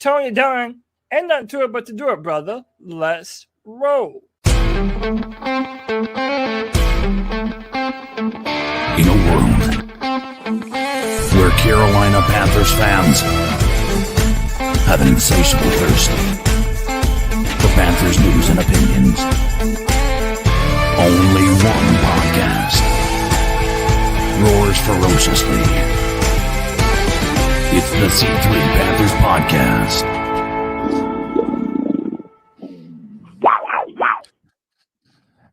Tony Dunn. Ain't nothing to it but to do it, brother. Let's roll. In a world where Carolina Panthers fans have an insatiable thirst for Panthers news and opinions, only one podcast roars ferociously. It's the C3 Panthers Podcast.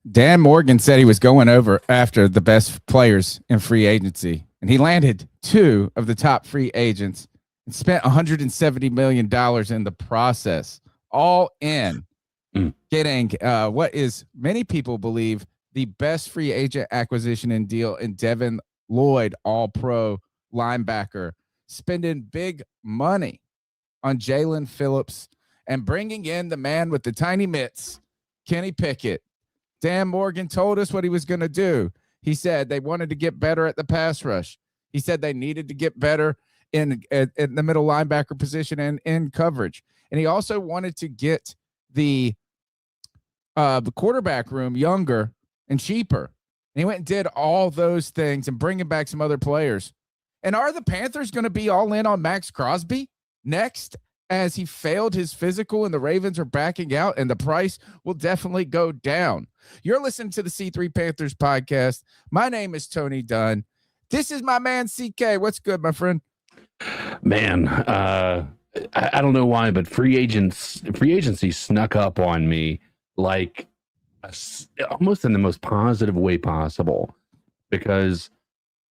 Dan Morgan said he was going over after the best players in free agency, and he landed two of the top free agents and spent $170 million in the process, all in getting what is many people believe the best free agent acquisition and deal in Devin Lloyd, all-pro linebacker, spending big money on Jaelan Phillips and bringing in the man with the tiny mitts, Kenny Pickett. Dan Morgan told us what he was going to do. He said they wanted to get better at the pass rush. He said they needed to get better in the middle linebacker position and in coverage. And he also wanted to get the quarterback room younger and cheaper. And he went and did all those things and bringing back some other players. And are the Panthers going to be all in on Max Crosby next, as he failed his physical and the Ravens are backing out and the price will definitely go down? You're listening to the C3 Panthers podcast. My name is Tony Dunn. This is my man, CK. What's good, my friend? Man, I don't know why, but free agency snuck up on me like almost in the most positive way possible, because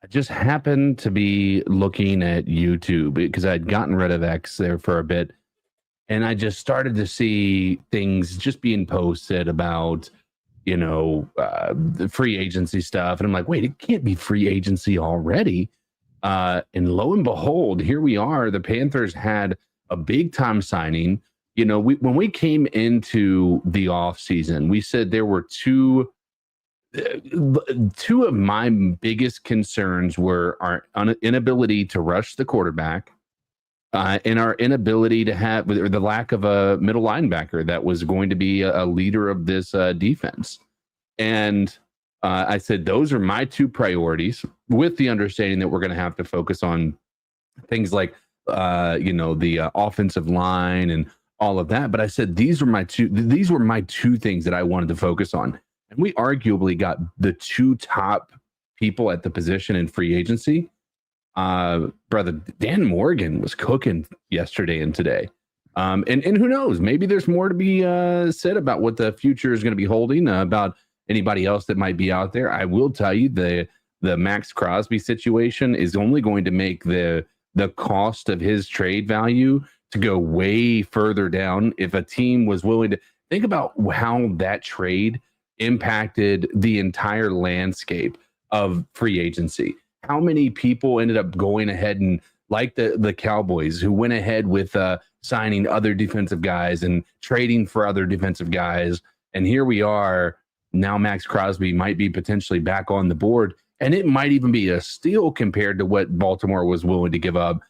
I just happened to be looking at YouTube because I'd gotten rid of X there for a bit, and I just started to see things just being posted about, the free agency stuff. And I'm like, wait, it can't be free agency already. And lo and behold, here we are. The Panthers had a big time signing. When we came into the off season, we said there were two of my biggest concerns were our inability to rush the quarterback and our inability to have, or the lack of a middle linebacker that was going to be a leader of this defense. And I said, those are my two priorities, with the understanding that we're going to have to focus on things like, the offensive line and all of that. But I said, these were my two things that I wanted to focus on. And we arguably got the two top people at the position in free agency. Brother Dan Morgan was cooking yesterday and today. And who knows, maybe there's more to be said about what the future is going to be holding, about anybody else that might be out there. I will tell you, the Max Crosby situation is only going to make the cost of his trade value to go way further down. If a team was willing to think about how that trade impacted the entire landscape of free agency, how many people ended up going ahead and, like the Cowboys, who went ahead with signing other defensive guys and trading for other defensive guys. And here we are now. Max Crosby might be potentially back on the board, and it might even be a steal compared to what Baltimore was willing to give up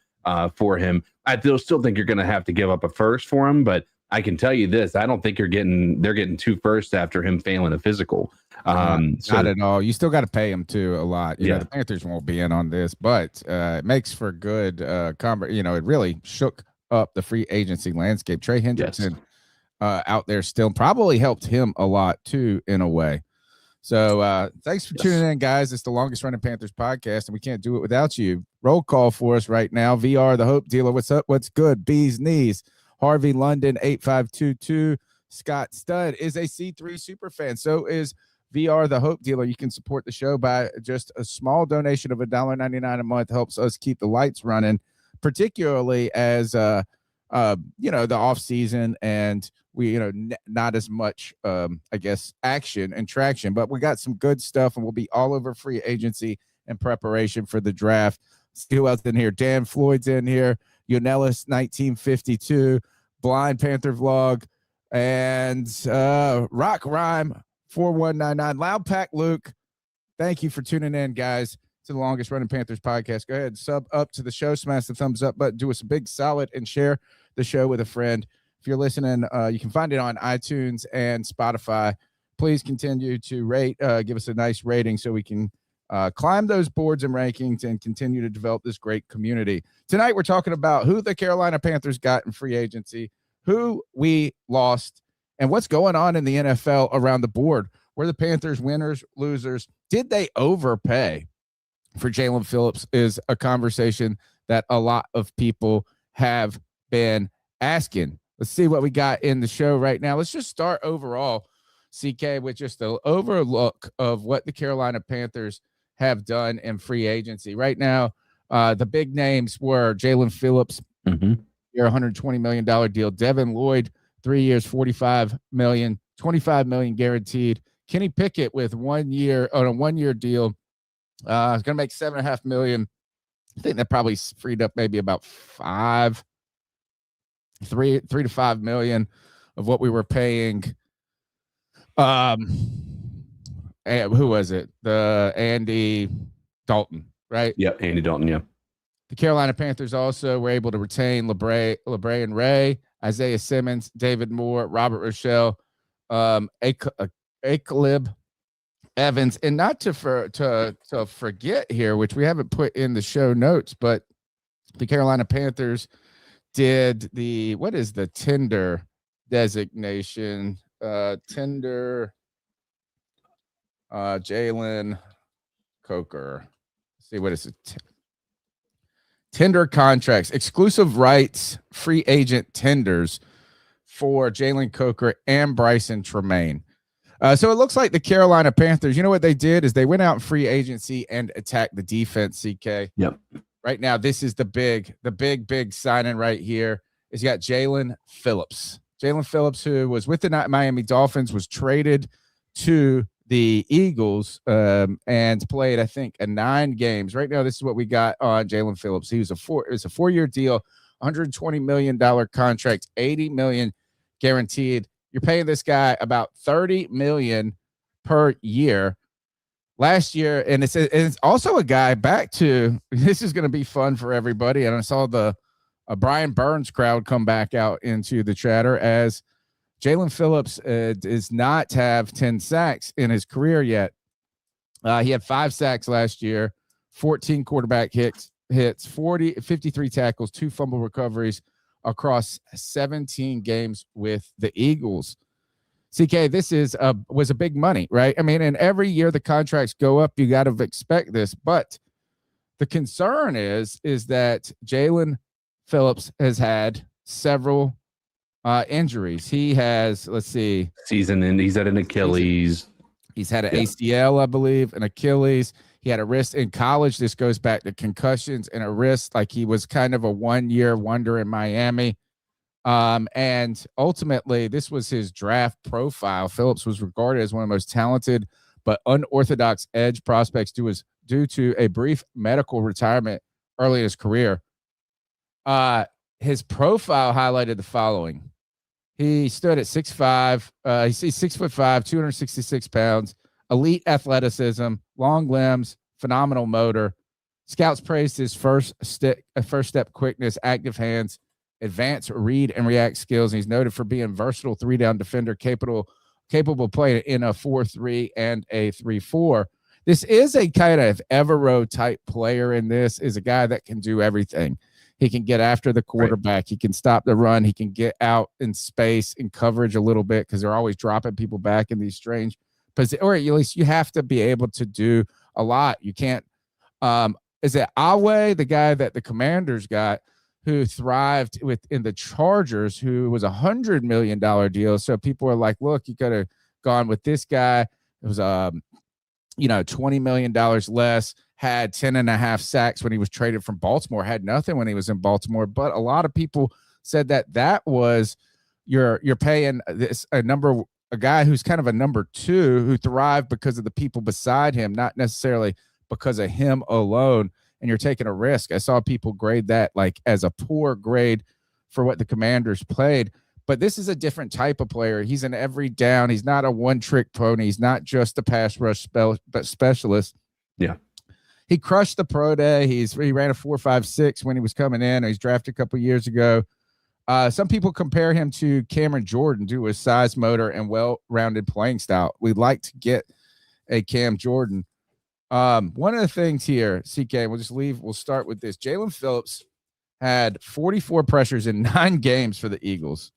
for him. I still think you're going to have to give up a first for him, but I can tell you this: I don't think they're getting two firsts after him failing a physical. Not at all. You still got to pay him too a lot. The Panthers won't be in on this, but it makes for good it really shook up the free agency landscape. Trey Hendrickson out there still probably helped him a lot too, in a way. So thanks for tuning in, guys. It's the longest running Panthers podcast, and we can't do it without you. Roll call for us right now. VR, the Hope Dealer. What's up? What's good? Bees Knees. Harvey London 8522. Scott Stud is a C3 super fan. So is VR, the Hope Dealer. You can support the show by just a small donation of $1.99 a month. Helps us keep the lights running, particularly as the off season and we not as much action and traction, but we got some good stuff, and we'll be all over free agency in preparation for the draft. See who else in here. Dan Floyd's in here. Yonelis 1952, Blind Panther Vlog, and Rock Rhyme 4199. Loud Pack Luke, thank you for tuning in, guys, to the longest running Panthers podcast. Go ahead and sub up to the show, smash the thumbs up button, do us a big solid, and share the show with a friend. If you're listening, you can find it on iTunes and Spotify. Please continue to rate, give us a nice rating so we can climb those boards and rankings and continue to develop this great community. Tonight, we're talking about who the Carolina Panthers got in free agency, who we lost, and what's going on in the NFL around the board. Were the Panthers winners, losers? Did they overpay for Jaelan Phillips is a conversation that a lot of people have been asking. Let's see what we got in the show right now. Let's just start overall, CK, with just an overlook of what the Carolina Panthers have done in free agency. Right now, the big names were Jaelan Phillips, your $120 million deal. Devin Lloyd, 3 years, $45 million, $25 million guaranteed. Kenny Pickett with 1 year on a 1 year deal. It's going to make $7.5 million. I think that probably freed up maybe about three to 5 million of what we were paying. Who was it? The Andy Dalton, right? Yeah, Andy Dalton. Yeah. The Carolina Panthers also were able to retain LeBray and Ray, Isaiah Simmons, David Moore, Robert Rochelle, Akalib Evans, and not to forget here, which we haven't put in the show notes, but the Carolina Panthers did what is the tender designation? Jaelan Coker. Let's see, what is it? Tender contracts, exclusive rights, free agent tenders for Jalen Coker and Bryson Tremaine. So it looks like the Carolina Panthers, you know what they did is they went out in free agency and attacked the defense, CK. Yep. Right now, this is the big signing right here. Is got Jaelan Phillips. Jaelan Phillips, who was with the Miami Dolphins, was traded to the Eagles and played, I think, 9 games. Right now, this is what we got on Jaelan Phillips. It was a 4-year deal, $120 million contract, $80 million guaranteed. You're paying this guy about $30 million per year. Last year, and it's also a guy back to, this is going to be fun for everybody. And I saw the Brian Burns crowd come back out into the chatter as Jaelan Phillips does not have 10 sacks in his career yet. He had 5 sacks last year, 14 quarterback hits, 53 tackles, 2 fumble recoveries across 17 games with the Eagles. CK, this was a big money, right? I mean, and every year the contracts go up, you got to expect this. But the concern is that Jaelan Phillips has had several injuries. He has, let's see, season end. He's had an Achilles. He's had an ACL, I believe, an Achilles. He had a wrist in college. This goes back to concussions and a wrist. Like he was kind of a 1-year wonder in Miami. And ultimately, this was his draft profile. Phillips was regarded as one of the most talented but unorthodox edge prospects due to a brief medical retirement early in his career. His profile highlighted the following. He stood at 6'5". He's 6'5", 266 pounds, elite athleticism, long limbs, phenomenal motor. Scouts praised his first step quickness, active hands, advanced read and react skills. And he's noted for being versatile 3-down defender, capable of playing in a 4-3 and a 3-4. This is a kind of Evero type player. In this is a guy that can do everything. He can get after the quarterback. Right. He can stop the run. He can get out in space and coverage a little bit because they're always dropping people back in these strange positions. Or at least you have to be able to do a lot. You can't. Is it Awe, the guy that the Commanders got, who thrived in the Chargers, who was $100 million deal? So people are like, look, you could have gone with this guy. It was $20 million less, had 10.5 sacks when he was traded from Baltimore, had nothing when he was in Baltimore. But a lot of people said that was you're paying a guy who's kind of a number 2 who thrived because of the people beside him, not necessarily because of him alone. And you're taking a risk. I saw people grade that like as a poor grade for what the Commanders played. But this is a different type of player. He's an every down. He's not a one-trick pony. He's not just a pass rush specialist. Yeah. He crushed the pro day. He ran a 4.56 when he was coming in. He's drafted a couple years ago. Some people compare him to Cameron Jordan due to his size, motor, and well-rounded playing style. We'd like to get a Cam Jordan. One of the things here, CK, we'll start with this. Jaelan Phillips had 44 pressures in 9 games for the Eagles.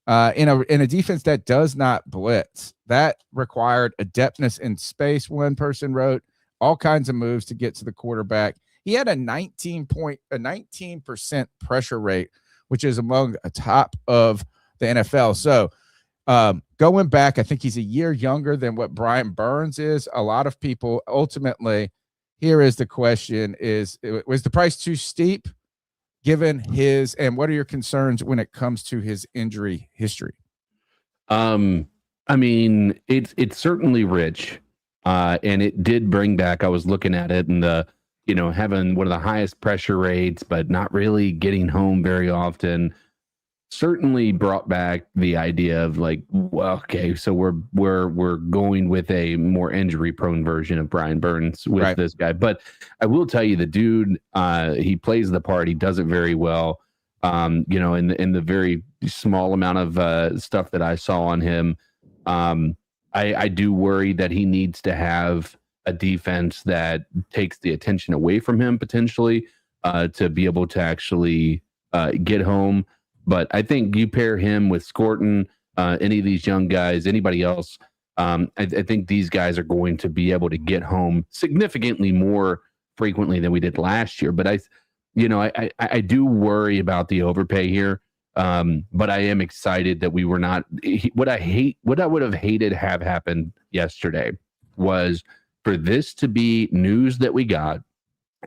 In a defense that does not blitz. That required adeptness in space, one person wrote, all kinds of moves to get to the quarterback. He had a 19% pressure rate, which is among the top of the NFL. So going back, I think he's a year younger than what Brian Burns is. A lot of people ultimately, here is the question, was the price too steep given his, and what are your concerns when it comes to his injury history? I mean, it's certainly rich. And it did bring back, I was looking at it, and having one of the highest pressure rates, but not really getting home very often, certainly brought back the idea of like, well, okay, so we're going with a more injury prone version of Brian Burns with this guy. But I will tell you, the dude, he plays the part, he does it very well. In the very small amount of stuff that I saw on him, I do worry that he needs to have a defense that takes the attention away from him potentially to be able to actually get home. But I think you pair him with Scorton, any of these young guys, anybody else, I think these guys are going to be able to get home significantly more frequently than we did last year. But I do worry about the overpay here. But I am excited that we were not. What I would have hated have happened yesterday was for this to be news that we got,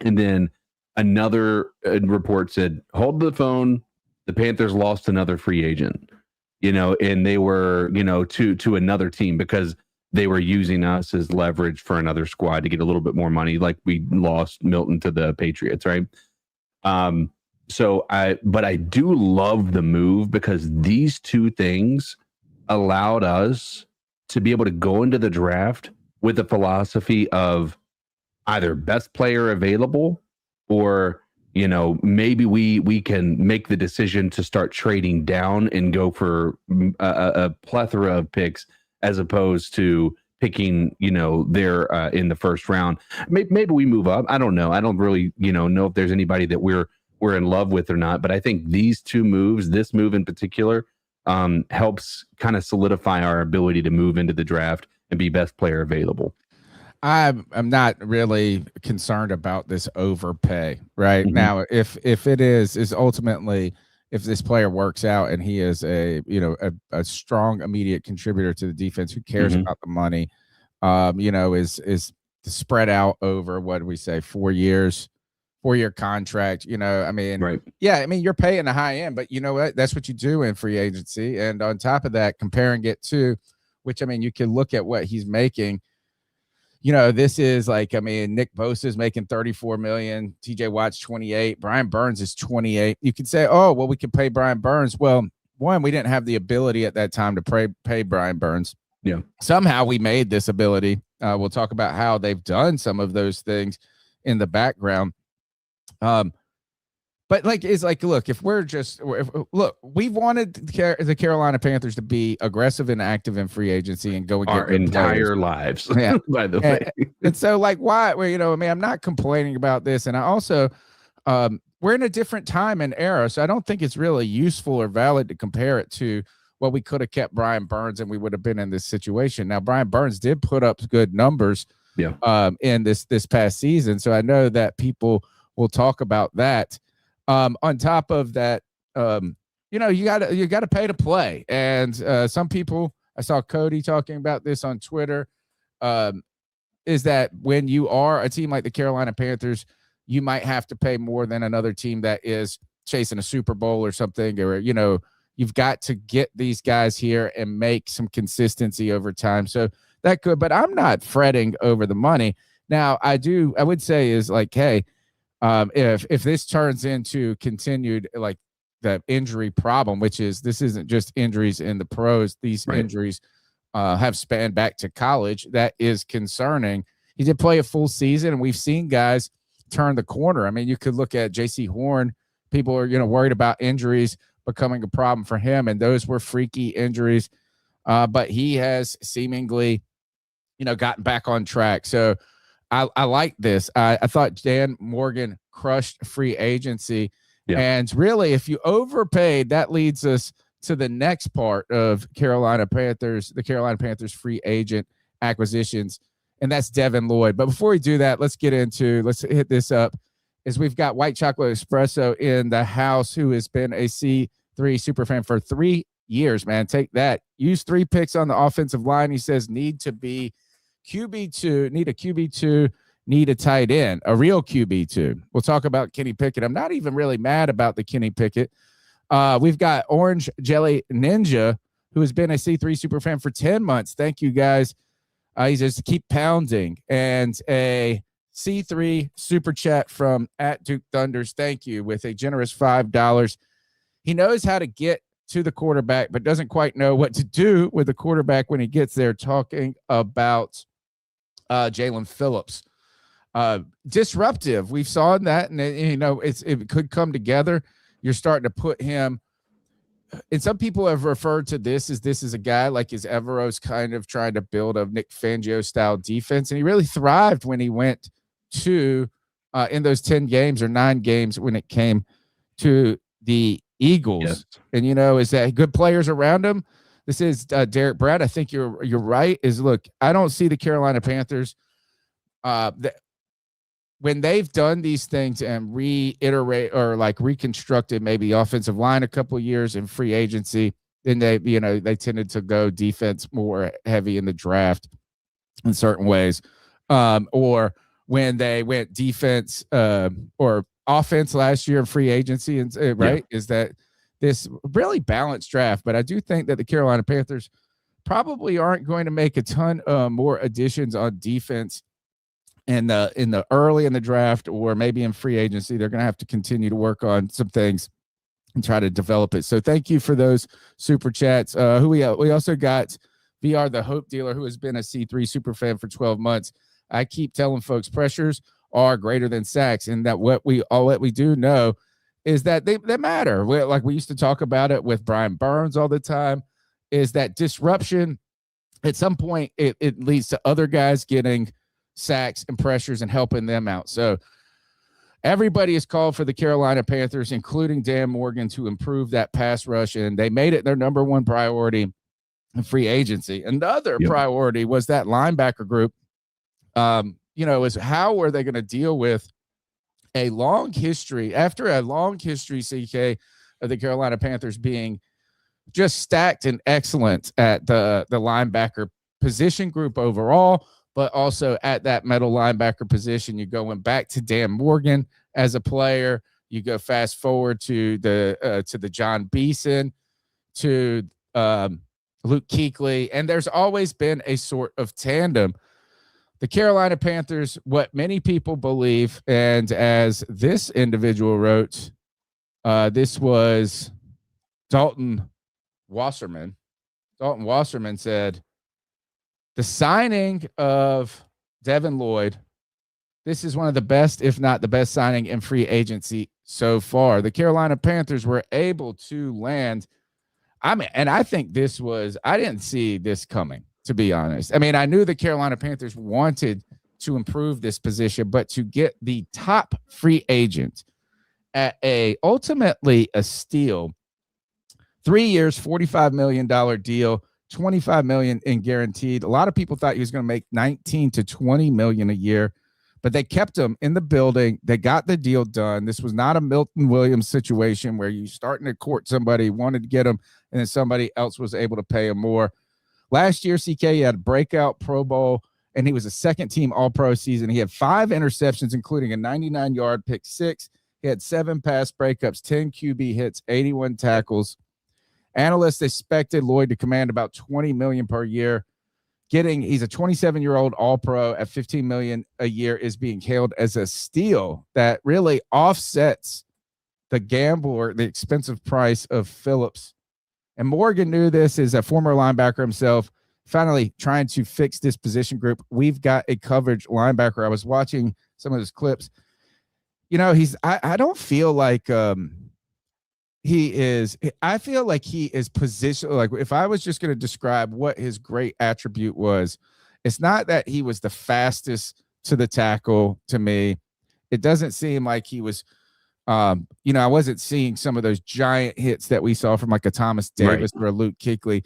and then another report said, "Hold the phone. The Panthers lost another free agent." And they were, to another team because they were using us as leverage for another squad to get a little bit more money, like we lost Milton to the Patriots, right? But I do love the move because these two things allowed us to be able to go into the draft with the philosophy of either best player available or, maybe we can make the decision to start trading down and go for a plethora of picks as opposed to picking, there in the first round. Maybe we move up. I don't know. I don't really, know if there's anybody that we're in love with or not. But I think these two moves, this move in particular, helps kind of solidify our ability to move into the draft and be best player available. I'm not really concerned about this overpay right now. If it is ultimately, if this player works out and he is a strong immediate contributor to the defense, who cares about the money? Is spread out over, what do we say, 4 years, 4-year contract, right. Yeah, you're paying the high end, but you know what? That's what you do in free agency. And on top of that, comparing it to, which, you can look at what he's making. This is like, Nick Bosa is making $34 million, TJ Watt's 28, Brian Burns is 28. You could say, oh, well, we could pay Brian Burns. Well, one, we didn't have the ability at that time to pay Brian Burns. Yeah. Somehow we made this ability. We'll talk about how they've done some of those things in the background. But look, if we're just we've wanted the Carolina Panthers to be aggressive and active in free agency and go and our get entire lives. Yeah. By the way, and so why? Well, I'm not complaining about this, and I also we're in a different time and era, so I don't think it's really useful or valid to compare it to what we could have kept Brian Burns and we would have been in this situation. Now, Brian Burns did put up good numbers, in this past season, so I know that people will talk about that. On top of that, you got to pay to play. And some people, I saw Cody talking about this on Twitter, is that when you are a team like the Carolina Panthers, you might have to pay more than another team that is chasing a Super Bowl or something, or, you've got to get these guys here and make some consistency over time. So that could, but I'm not fretting over the money. Now, I would say is like, hey, if this turns into continued like the injury problem, which is this isn't just injuries in the pros, these injuries have spanned back to college. That is concerning. He did play a full season, and we've seen guys turn the corner. You could look at J.C. Horn. People are worried about injuries, becoming a problem for him, and those were freaky injuries. But he has seemingly, gotten back on track. So I like this. I thought Dan Morgan crushed free agency. Yeah. And really, if you overpaid, that leads us to the next part of the Carolina Panthers free agent acquisitions, and that's Devin Lloyd. But before we do that, let's hit this up, is we've got White Chocolate Espresso in the house, who has been a C3 superfan for 3 years, man. Take that. Use 3 picks on the offensive line. He says need to be QB2, need a QB2, need a tight end, a real QB2. We'll talk about Kenny Pickett. I'm not even really mad about the Kenny Pickett. We've got Orange Jelly Ninja, who has been a C3 superfan for 10 months. Thank you, guys. He says keep pounding. And a C3 super chat from @DukeThunders. Thank you, with a generous $5. He knows how to get to the quarterback, but doesn't quite know what to do with the quarterback when he gets there. Talking about Jaelan Phillips. Disruptive. We've saw that, and it could come together. You're starting to put him, and some people have referred to this as a guy like his Evero's kind of trying to build a Nick Fangio style defense, and he really thrived when he went to in those 10 games or 9 games when it came to the Eagles. Yes. And is that good players around him? This is Derek Brad. I think you're right. Look, I don't see the Carolina Panthers when they've done these things and reiterate or like reconstructed maybe offensive line a couple of years in free agency, then they tended to go defense more heavy in the draft in certain ways, or when they went defense or offense last year in free agency, and right, is that this really balanced draft. But I do think that the Carolina Panthers probably aren't going to make a ton more additions on defense in the early in the draft, or maybe in free agency. They're going to have to continue to work on some things and try to develop it. So thank you for those super chats. We also got VR the Hope Dealer, who has been a C3 super fan for 12 months. I keep telling folks pressures are greater than sacks, and that what we do know is that they matter. We used to talk about it with Brian Burns all the time, is that disruption at some point it leads to other guys getting sacks and pressures and helping them out. So everybody is called for the Carolina Panthers, including Dan Morgan, to improve that pass rush, and they made it their number one priority in free agency. Another priority was that linebacker group. Is how were they going to deal with after a long history, CK, of the Carolina Panthers being just stacked and excellent at the linebacker position group overall, but also at that middle linebacker position. You're going back to Dan Morgan as a player. You go fast forward to the John Beeson, to Luke Kuechly, and there's always been a sort of tandem. The Carolina Panthers, what many people believe, and as this individual wrote, this was Dalton Wasserman. Dalton Wasserman said, the signing of Devin Lloyd, this is one of the best, if not the best signing in free agency so far. The Carolina Panthers were able to land. And I think I didn't see this coming, to be honest. I mean, I knew the Carolina Panthers wanted to improve this position, but to get the top free agent at ultimately a steal, 3 years, $45 million deal, $25 million in guaranteed. A lot of people thought he was going to make $19 to $20 million a year, but they kept him in the building. They got the deal done. This was not a Milton Williams situation where you starting to court somebody, wanted to get him, and then somebody else was able to pay him more. Last year, CK, he had a breakout Pro Bowl, and he was a second-team All-Pro season. He had 5 interceptions, including a 99-yard pick 6. He had 7 pass breakups, 10 QB hits, 81 tackles. Analysts expected Lloyd to command about $20 million per year. He's a 27-year-old All-Pro at $15 million a year is being hailed as a steal that really offsets the the expensive price of Phillips. And Morgan knew this, as a former linebacker himself, finally trying to fix this position group. We've got a coverage linebacker. I was watching some of his clips. I don't feel like I feel like he is positioned. Like if I was just going to describe what his great attribute was, it's not that he was the fastest to the tackle to me. It doesn't seem like he was, I wasn't seeing some of those giant hits that we saw from like a Thomas Davis or a Luke Kuechly.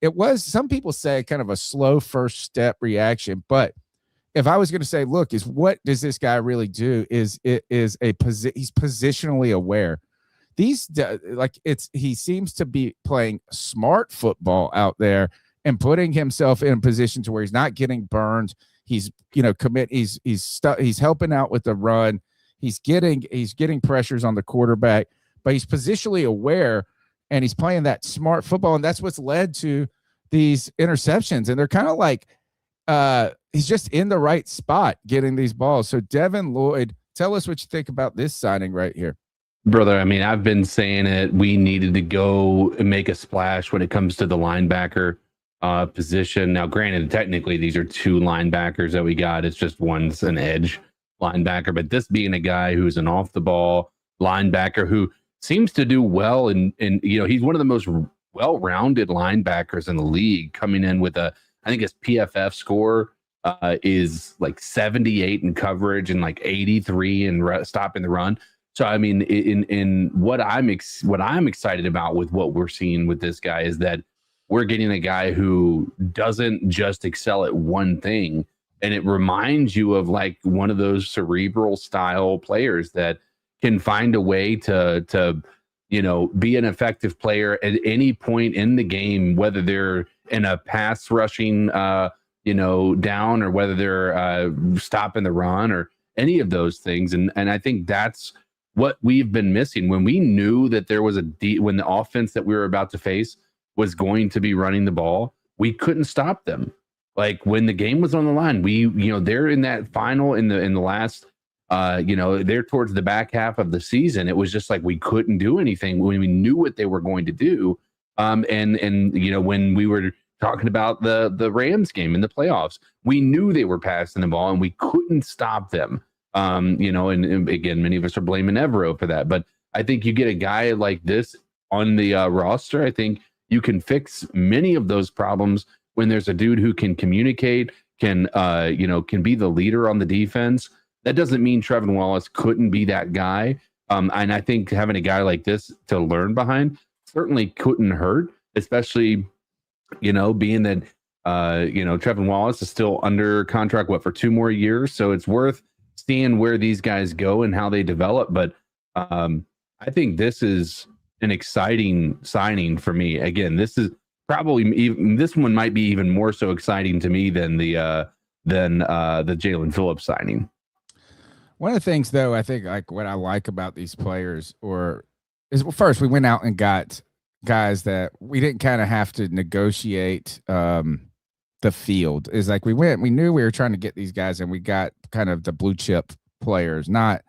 It was, some people say, kind of a slow first step reaction. But if I was going to say, look, is what does this guy really do? He's positionally aware. He seems to be playing smart football out there and putting himself in a position to where he's not getting burned. He's he's helping out with the run. He's getting pressures on the quarterback, but he's positionally aware and he's playing that smart football. And that's what's led to these interceptions. And they're kind of like, he's just in the right spot getting these balls. So Devin Lloyd, tell us what you think about this signing right here. Brother, I mean, I've been saying it. We needed to go and make a splash when it comes to the linebacker position. Now, granted, technically, these are two linebackers that we got. It's just one's an edge linebacker. But this being a guy who's an off-the-ball linebacker who seems to do well, and he's one of the most well-rounded linebackers in the league, coming in with I think his PFF score is like 78 in coverage and like 83 in stopping the run. So, I mean, in what I'm excited about with what we're seeing with this guy is that we're getting a guy who doesn't just excel at one thing. And it reminds you of like one of those cerebral style players that can find a way to be an effective player at any point in the game, whether they're in a pass rushing, down, or whether they're stopping the run or any of those things. And I think that's what we've been missing. When we knew that there was when the offense that we were about to face was going to be running the ball, we couldn't stop them. Like when the game was on the line, they're in that final in the last, they're towards the back half of the season. It was just like we couldn't do anything when we knew what they were going to do. When we were talking about the Rams game in the playoffs, we knew they were passing the ball and we couldn't stop them. And again, many of us are blaming Evero for that, but I think you get a guy like this on the roster. I think you can fix many of those problems when there's a dude who can communicate, can be the leader on the defense. That doesn't mean Trevin Wallace couldn't be that guy. And I think having a guy like this to learn behind certainly couldn't hurt, especially, being that, Trevin Wallace is still under contract, for 2 more years. So it's worth seeing where these guys go and how they develop. But I think this is an exciting signing for me. Again, this is probably this one might be even more so exciting to me than the Jaelan Phillips signing. One of the things, though, I think like what I like about these players is first, we went out and got guys that we didn't kind of have to negotiate the field. Is like we knew we were trying to get these guys and we got kind of the blue chip players, not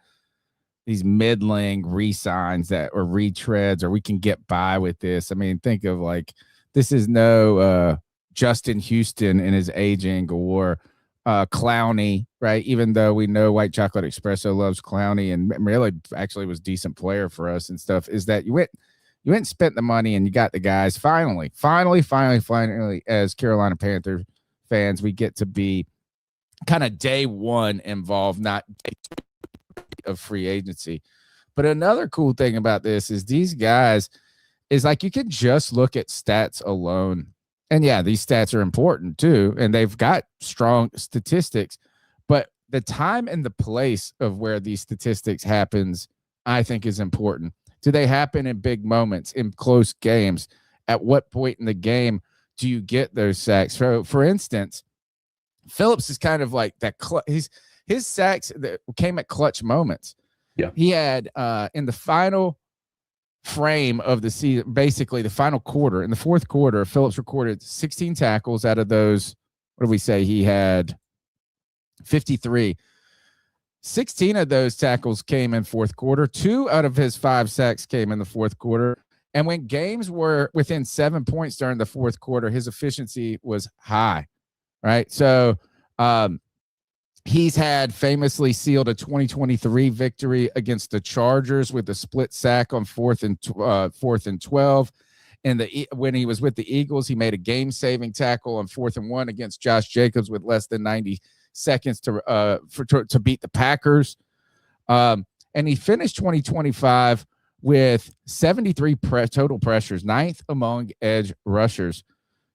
these middling re-signs that or retreads, or we can get by with this. I mean, think of like, this is no Justin Houston and his aging or Clowney, right? Even though we know White Chocolate Espresso loves Clowney and really actually was a decent player for us and stuff, is that you went and spent the money and you got the guys. Finally, as Carolina Panthers fans, we get to be kind of day one involved, not day two of free agency. But another cool thing about this is these guys is like you can just look at stats alone. And yeah, these stats are important too. And they've got strong statistics, but the time and the place of where these statistics happens, I think is important. Do they happen in big moments, in close games? At what point in the game do you get those sacks? So, for instance, Phillips is kind of like that. His sacks that came at clutch moments. Yeah, he had in the final frame of the season, basically the final quarter, in the fourth quarter, Phillips recorded 16 tackles. Out of those, what do we say? He had 53. 16 of those tackles came in fourth quarter. 2 out of his 5 sacks came in the fourth quarter. And when games were within 7 points during the fourth quarter, his efficiency was high, right? So He's had famously sealed a 2023 victory against the Chargers with a split sack on 4th and 12. And when he was with the Eagles, he made a game-saving tackle on 4th and 1 against Josh Jacobs with less than 90 seconds to beat the Packers. And he finished 2025 with 73 total pressures, 9th among edge rushers.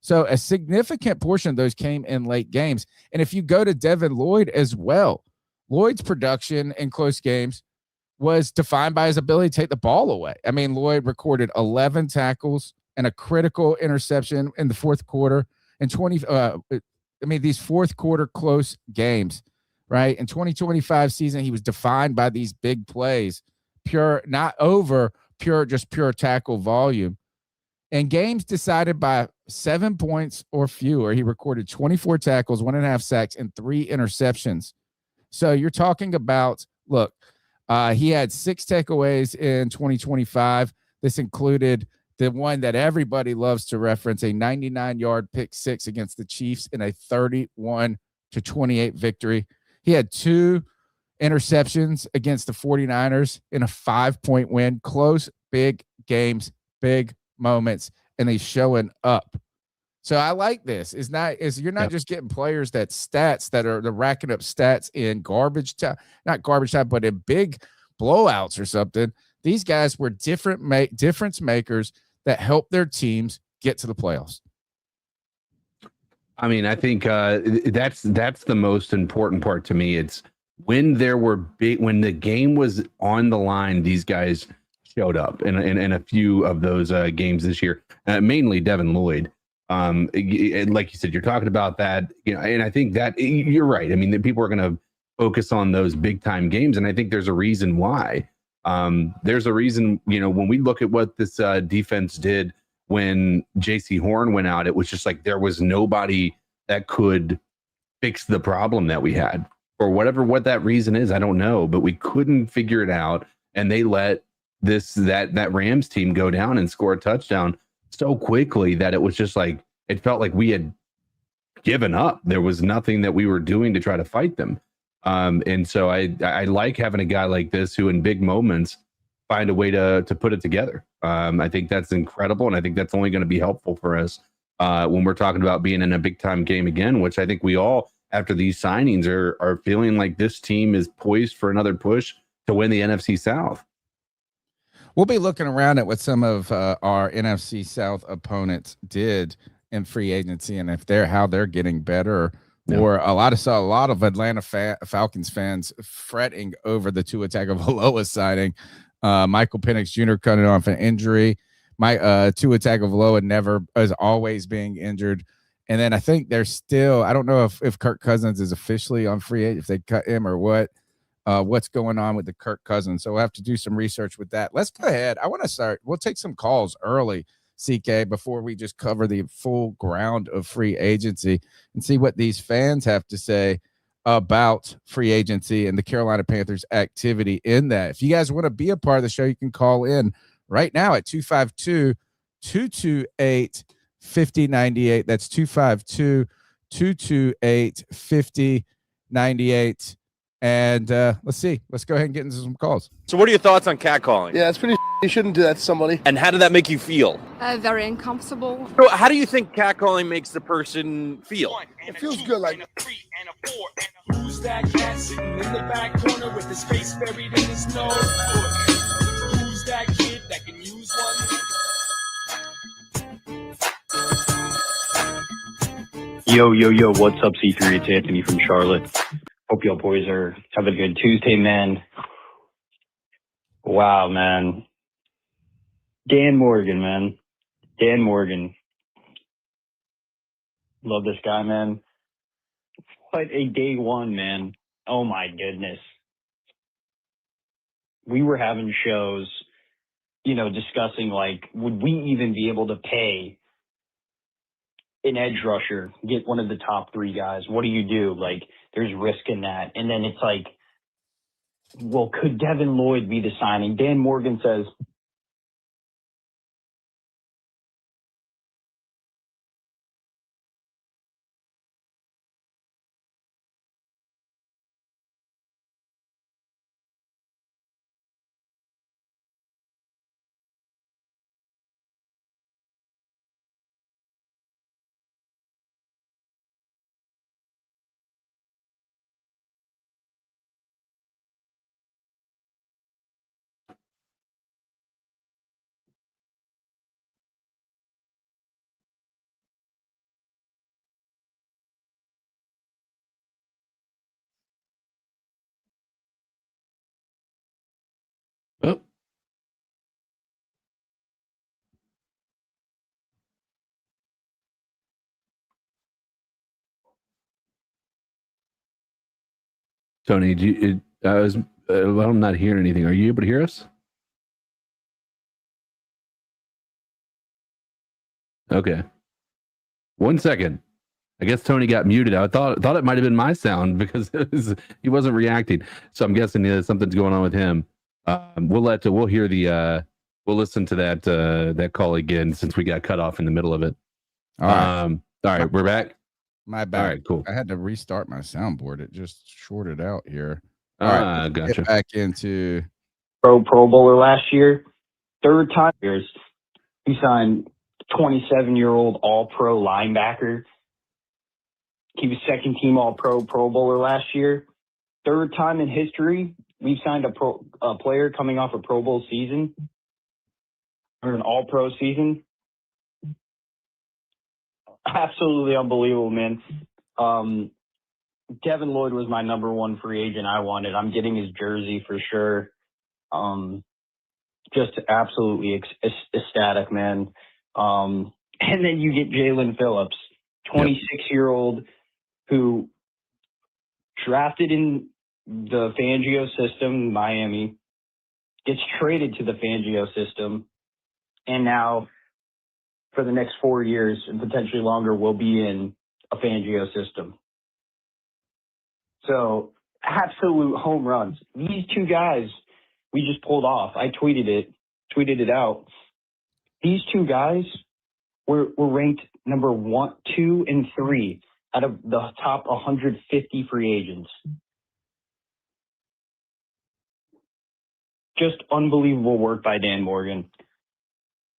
So a significant portion of those came in late games. And if you go to Devin Lloyd as well, Lloyd's production in close games was defined by his ability to take the ball away. I mean, Lloyd recorded 11 tackles and a critical interception in the fourth quarter and these fourth quarter close games, right? In 2025 season, he was defined by these big plays, pure tackle volume. And games decided by 7 points or fewer, he recorded 24 tackles, 1.5 sacks, and 3 interceptions. So you're talking about, look, he had 6 takeaways in 2025. This included the one that everybody loves to reference, a 99-yard pick six against the Chiefs in a 31-28 victory. He had 2 interceptions against the 49ers in a 5-point win. Close, big games, big moments, and he's showing up. So I like this. You're not just getting players that are racking up stats in garbage time, not garbage time, but in big blowouts or something. These guys were difference makers that help their teams get to the playoffs. I mean, I think that's the most important part to me. It's when when the game was on the line, these guys showed up in a few of those games this year, mainly Devin Lloyd. And like you said, you're talking about that, and I think that you're right. I mean, the people are going to focus on those big time games, and I think there's a reason why. There's a reason, when we look at what this defense did when J.C. Horn went out, it was just like there was nobody that could fix the problem that we had, or what that reason is. I don't know, but we couldn't figure it out, and they let that Rams team go down and score a touchdown so quickly that it was just like it felt like we had given up. There was nothing that we were doing to try to fight them. And so I like having a guy like this who in big moments find a way to put it together. I think that's incredible, and I think that's only going to be helpful for us when we're talking about being in a big time game again, which I think we all, after these signings, are feeling like this team is poised for another push to win the NFC South. We'll be looking around at what some of our NFC South opponents did in free agency, and how they're getting better. Or a lot of Atlanta Falcons fans fretting over the Tua Tagovailoa signing. Michael Penix Jr. cutting off an injury. Tua Tagovailoa is always being injured. And then I think there's still, I don't know if Kirk Cousins is officially on free agent, if they cut him or what's going on with the Kirk Cousins. So we'll have to do some research with that. Let's go ahead. I want to start. We'll take some calls early, CK, before we just cover the full ground of free agency and see what these fans have to say about free agency and the Carolina Panthers activity in that. If you guys want to be a part of the show, you can call in right now at 252-228-5098. That's 252-228-5098. And let's go ahead and get into some calls. So what are your thoughts on catcalling? Yeah, it's pretty. You shouldn't do that to somebody. And how did that make you feel? Very uncomfortable. So how do you think catcalling makes the person feel? It feels good, like. Who's that cat sitting in the back corner with his face buried in his nose? Who's that kid that can use one? Yo, what's up, C3? It's Anthony from Charlotte. Hope y'all boys are having a good Tuesday, man. Wow, man. Dan Morgan, man. Dan Morgan. Love this guy, man. What a day one, man. Oh, my goodness. We were having shows, discussing, would we even be able to pay an edge rusher, get one of the top 3 guys? What do you do? There's risk in that. And then it's well, could Devin Lloyd be the signing? Dan Morgan says, Tony, I'm not hearing anything. Are you able to hear us? Okay. 1 second. I guess Tony got muted. I thought it might have been my sound because he wasn't reacting. So I'm guessing something's going on with him. We'll listen to that call again since we got cut off in the middle of it. All right. All right, we're back. My bad. All right, cool. I had to restart my soundboard. It just shorted out here. All right, gotcha. Get back into Pro Bowler last year, third time years. He signed 27-year-old All-Pro linebacker. He was second team All-Pro Pro Bowler last year. Third time in history we've signed a player coming off a Pro Bowl season or an All-Pro season. Absolutely unbelievable, man. Devin Lloyd was my number one free agent I wanted. I'm getting his jersey for sure. Just absolutely ecstatic, man. And then you get Jaelan Phillips, 26-year-old who drafted in the Fangio system, Miami, gets traded to the Fangio system, and now for the next 4 years and potentially longer will be in a Fangio system. So absolute home runs. These two guys we just pulled off. I tweeted it out. These two guys were ranked number 1, 2, and 3 out of the top 150 free agents. Just unbelievable work by Dan Morgan.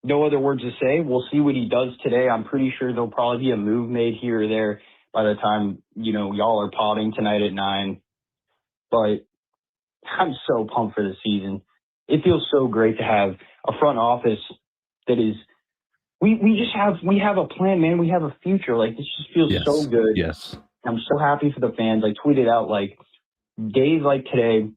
No other words to say. We'll see what he does today. I'm pretty sure there'll probably be a move made here or there by the time, y'all are potting tonight at 9. But I'm so pumped for the season. It feels so great to have a front office that is we have a plan, man. We have a future. Like, this just feels so good. Yes. I'm so happy for the fans. I tweeted out, like, days like today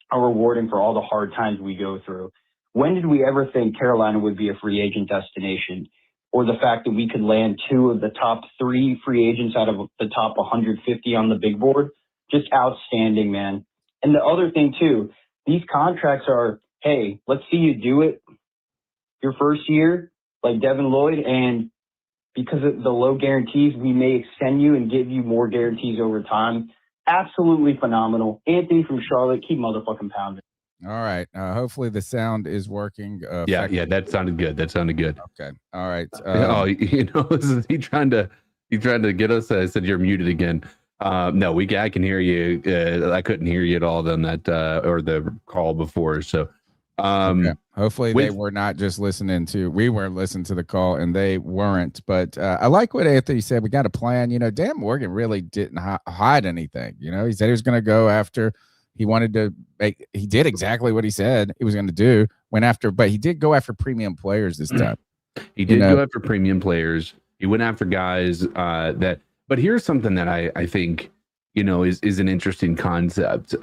are rewarding for all the hard times we go through. When did we ever think Carolina would be a free agent destination? Or the fact that we could land 2 of the top 3 free agents out of the top 150 on the big board? Just outstanding, man. And the other thing, too, these contracts are, hey, let's see you do it your first year, like Devin Lloyd, and because of the low guarantees, we may extend you and give you more guarantees over time. Absolutely phenomenal. Anthony from Charlotte, keep motherfucking pounding. All right. Hopefully the sound is working. Yeah, that sounded good. Okay. All right. He trying to get us. I said you're muted again. No, I can hear you. I couldn't hear you at all on that or the call before. So, okay. Hopefully they were not just we weren't listening to the call and they weren't. But I like what Anthony said. We got a plan. Dan Morgan really didn't hide anything. He said he was going to go after. He did exactly what he said he was going to do. But he did go after premium players this time. He did go after premium players. He went after guys but here's something that I think, is an interesting concept.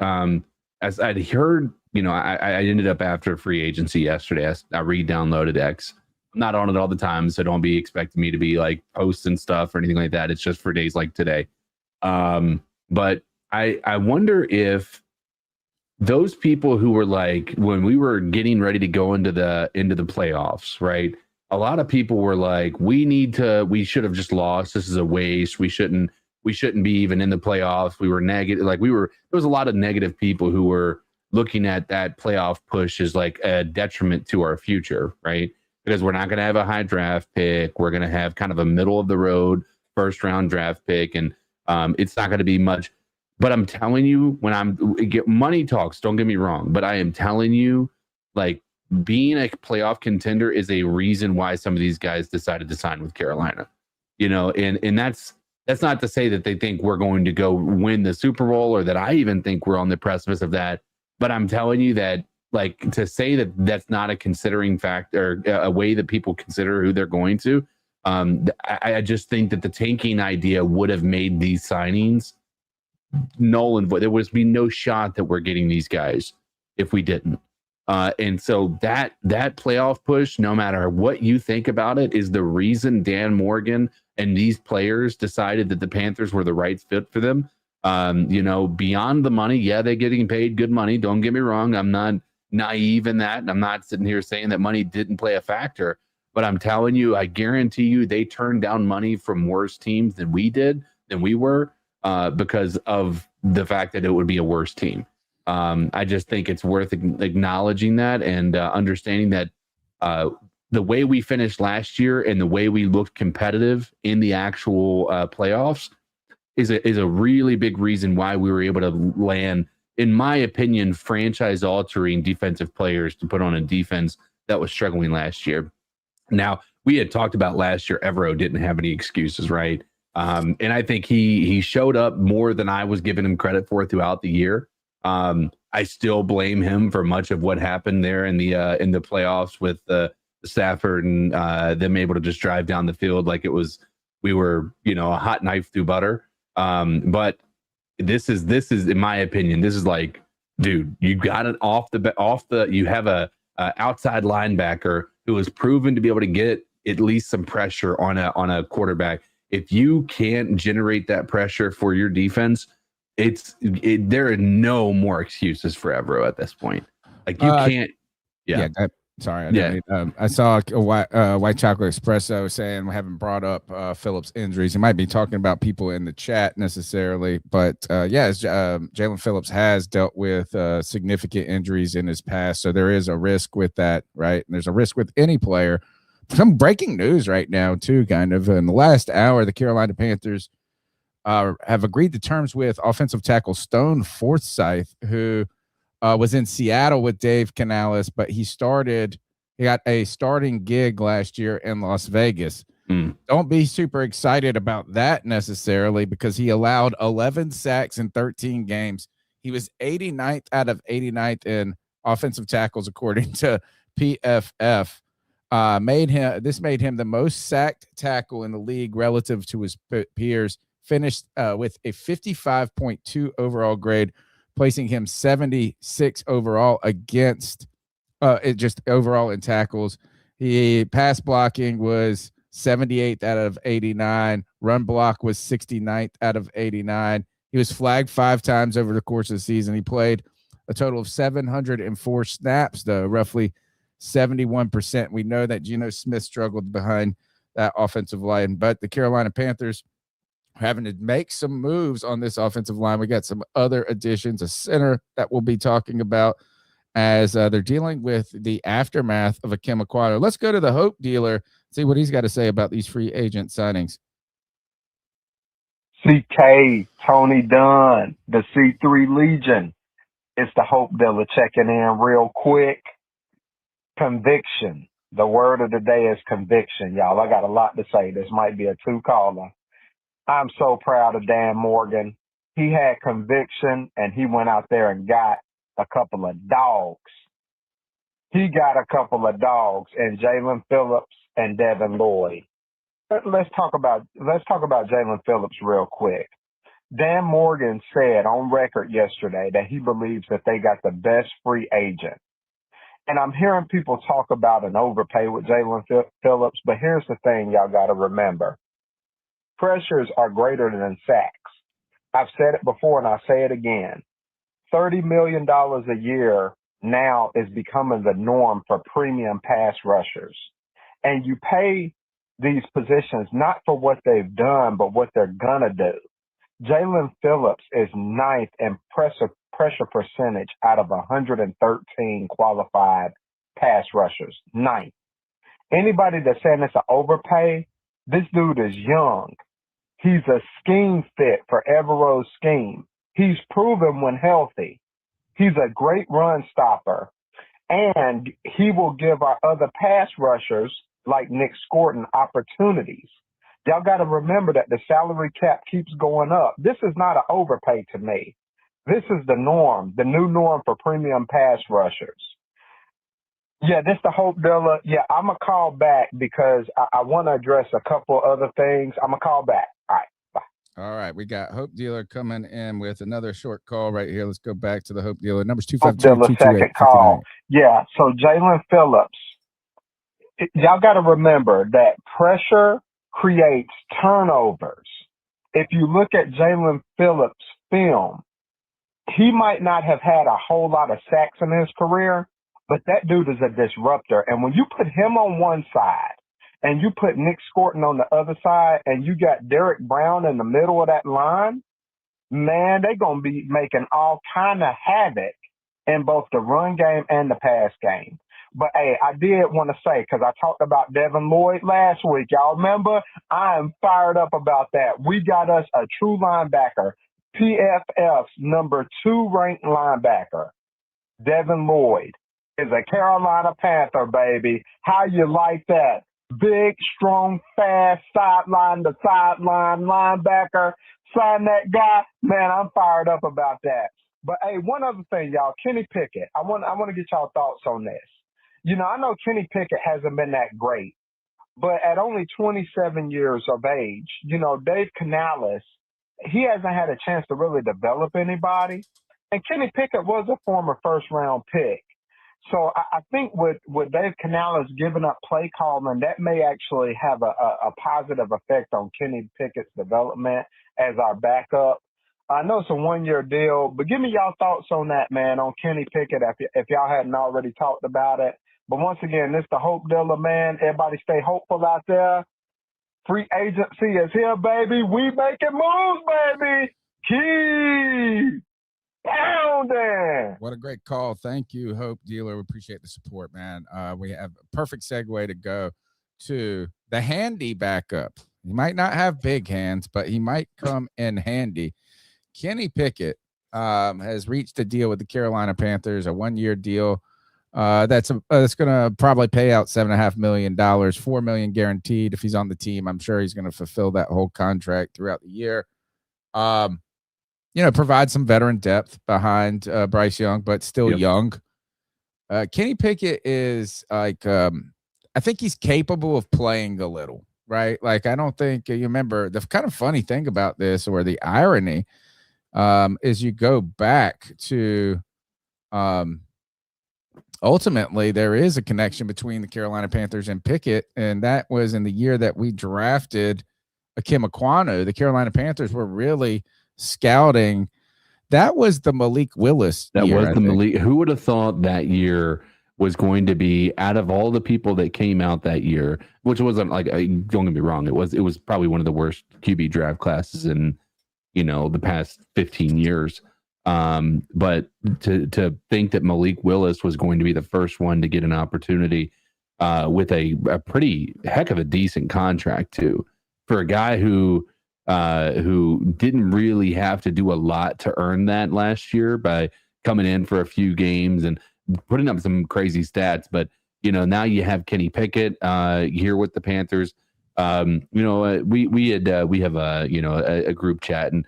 As I'd heard, I ended up after free agency yesterday. I re-downloaded X. I'm not on it all the time, so don't be expecting me to be like posting stuff or anything like that. It's just for days like today. But I wonder if those people who were like, when we were getting ready to go into the playoffs, right? A lot of people were like, we should have just lost. This is a waste. We shouldn't be even in the playoffs. We were negative. There was a lot of negative people who were looking at that playoff push as like a detriment to our future, right? Because we're not going to have a high draft pick. We're going to have kind of a middle of the road first round draft pick. And it's not going to be much. But I'm telling you, money talks, don't get me wrong, but I am telling you, like, being a playoff contender is a reason why some of these guys decided to sign with Carolina, and that's not to say that they think we're going to go win the Super Bowl or that I even think we're on the precipice of that. But I'm telling you that, like, to say that that's not a considering factor, a way that people consider who they're going to. I just think that the tanking idea would have made these signings null and void. There would be no shot that we're getting these guys if we didn't. And so that playoff push, no matter what you think about it, is the reason Dan Morgan and these players decided that the Panthers were the right fit for them. Beyond the money, yeah, they're getting paid good money. Don't get me wrong. I'm not naive in that. I'm not sitting here saying that money didn't play a factor, but I'm telling you, I guarantee you they turned down money from worse teams than we were, because of the fact that it would be a worse team. I just think it's worth acknowledging that and understanding that the way we finished last year and the way we looked competitive in the actual playoffs is a really big reason why we were able to land, in my opinion, franchise-altering defensive players to put on a defense that was struggling last year. Now, we had talked about last year, Evero didn't have any excuses, right? And I think he showed up more than I was giving him credit for throughout the year. I still blame him for much of what happened there in the playoffs with Stafford and them able to just drive down the field like we were a hot knife through butter. But this is in my opinion, this is like, dude, you got it you have a outside linebacker who has proven to be able to get at least some pressure on a quarterback. If you can't generate that pressure for your defense, there are no more excuses for Evero at this point. Like you can't. Yeah. Sorry. I saw a white chocolate espresso saying we haven't brought up Phillips' injuries. He might be talking about people in the chat necessarily, but Jaelan Phillips has dealt with significant injuries in his past, so there is a risk with that, right? And there's a risk with any player. Some breaking news right now, too, kind of. In the last hour, the Carolina Panthers have agreed to terms with offensive tackle Stone Forsythe, who was in Seattle with Dave Canales, but he got a starting gig last year in Las Vegas. Don't be super excited about that necessarily, because he allowed 11 sacks in 13 games. He was 89th out of 89th in offensive tackles, according to PFF. Made him the most sacked tackle in the league relative to his peers. Finished with a 55.2 overall grade, placing him 76 overall against just overall in tackles. He pass blocking was 78th out of 89. Run block was 69th out of 89. He was flagged 5 times over the course of the season. He played a total of 704 snaps, though, roughly 71%. We know that Geno Smith struggled behind that offensive line, but the Carolina Panthers are having to make some moves on this offensive line. We got some other additions, a center that we'll be talking about as they're dealing with the aftermath of a Kim Aquino. Let's go to the Hope Dealer, see what he's got to say about these free agent signings. CK, Tony Dunn, the C3 Legion. It's the Hope Dealer checking in real quick. Conviction. The word of the day is conviction, y'all. I got a lot to say. This might be a 2-caller. I'm so proud of Dan Morgan. He had conviction, and he went out there and got a couple of dogs. He got a couple of dogs in Jaelan Phillips and Devin Lloyd. Let's talk about Jaelan Phillips real quick. Dan Morgan said on record yesterday that he believes that they got the best free agent. And I'm hearing people talk about an overpay with Jaelan Phillips, but here's the thing y'all got to remember. Pressures are greater than sacks. I've said it before and I'll say it again. $30 million a year now is becoming the norm for premium pass rushers. And you pay these positions not for what they've done, but what they're going to do. Jaelan Phillips is 9th in pressure percentage out of 113 qualified pass rushers. 9th. Anybody that's saying it's an overpay, this dude is young. He's a scheme fit for Evero's scheme. He's proven when healthy. He's a great run stopper. And he will give our other pass rushers like Nick Scorton opportunities. Y'all got to remember that the salary cap keeps going up. This is not an overpay to me. This is the norm, the new norm for premium pass rushers. Yeah, this the Hope Dealer. Yeah, I'm going to call back because I want to address a couple other things. I'm going to call back. All right, bye. All right, we got Hope Dealer coming in with another short call right here. Let's go back to the Hope Dealer. Number's 252-228-59. Second call. Yeah, so Jaelan Phillips. Y'all got to remember that pressure creates turnovers. If you look at Jaelan Phillips' film, he might not have had a whole lot of sacks in his career, but that dude is a disruptor. And when you put him on one side and you put Nick Scorton on the other side and you got Derek Brown in the middle of that line, man, they're going to be making all kind of havoc in both the run game and the pass game. But, hey, I did want to say, because I talked about Devin Lloyd last week. Y'all remember? I am fired up about that. We got us a true linebacker, PFF's number 2 ranked linebacker. Devin Lloyd is a Carolina Panther, baby. How you like that? Big, strong, fast, sideline to sideline linebacker. Sign that guy. Man, I'm fired up about that. But, hey, one other thing, y'all. Kenny Pickett. I want to get y'all thoughts on this. You know, I know Kenny Pickett hasn't been that great, but at only 27 years of age, you know, Dave Canales, he hasn't had a chance to really develop anybody. And Kenny Pickett was a former first-round pick. So I think with Dave Canales giving up play calling, that may actually have a positive effect on Kenny Pickett's development as our backup. I know it's a one-year deal, but give me y'all thoughts on that, man, on Kenny Pickett if y'all hadn't already talked about it. But once again, this the hope dealer, man. Everybody stay hopeful out there. Free agency is here, baby. We making moves, baby. Keep pounding. What a great call. Thank you, Hope Dealer. We appreciate the support, man. We have a perfect segue to go to the handy backup. He might not have big hands, but he might come in handy. Kenny Pickett has reached a deal with the Carolina Panthers, a 1-year deal. That's going to probably pay out $7.5 million, $4 million guaranteed. If he's on the team, I'm sure he's going to fulfill that whole contract throughout the year. You know, provide some veteran depth behind Bryce Young, but still young. Kenny Pickett is like, I think he's capable of playing a little, right? Like, I don't think you remember the kind of funny thing about this, or the irony, is you go back to, ultimately, there is a connection between the Carolina Panthers and Pickett, and that was in the year that we drafted Akim Ekwonu. The Carolina Panthers were really scouting. That was the Malik Willis year, Malik. Who would have thought that year was going to be, out of all the people that came out that year, which wasn't like, don't get me wrong, it was probably one of the worst QB draft classes in, you know, the past 15 years. But to think that Malik Willis was going to be the first one to get an opportunity with a pretty heck of a decent contract too, for a guy who didn't really have to do a lot to earn that last year by coming in for a few games and putting up some crazy stats. But, you know, now you have Kenny Pickett here with the Panthers. You know, we have a group chat, and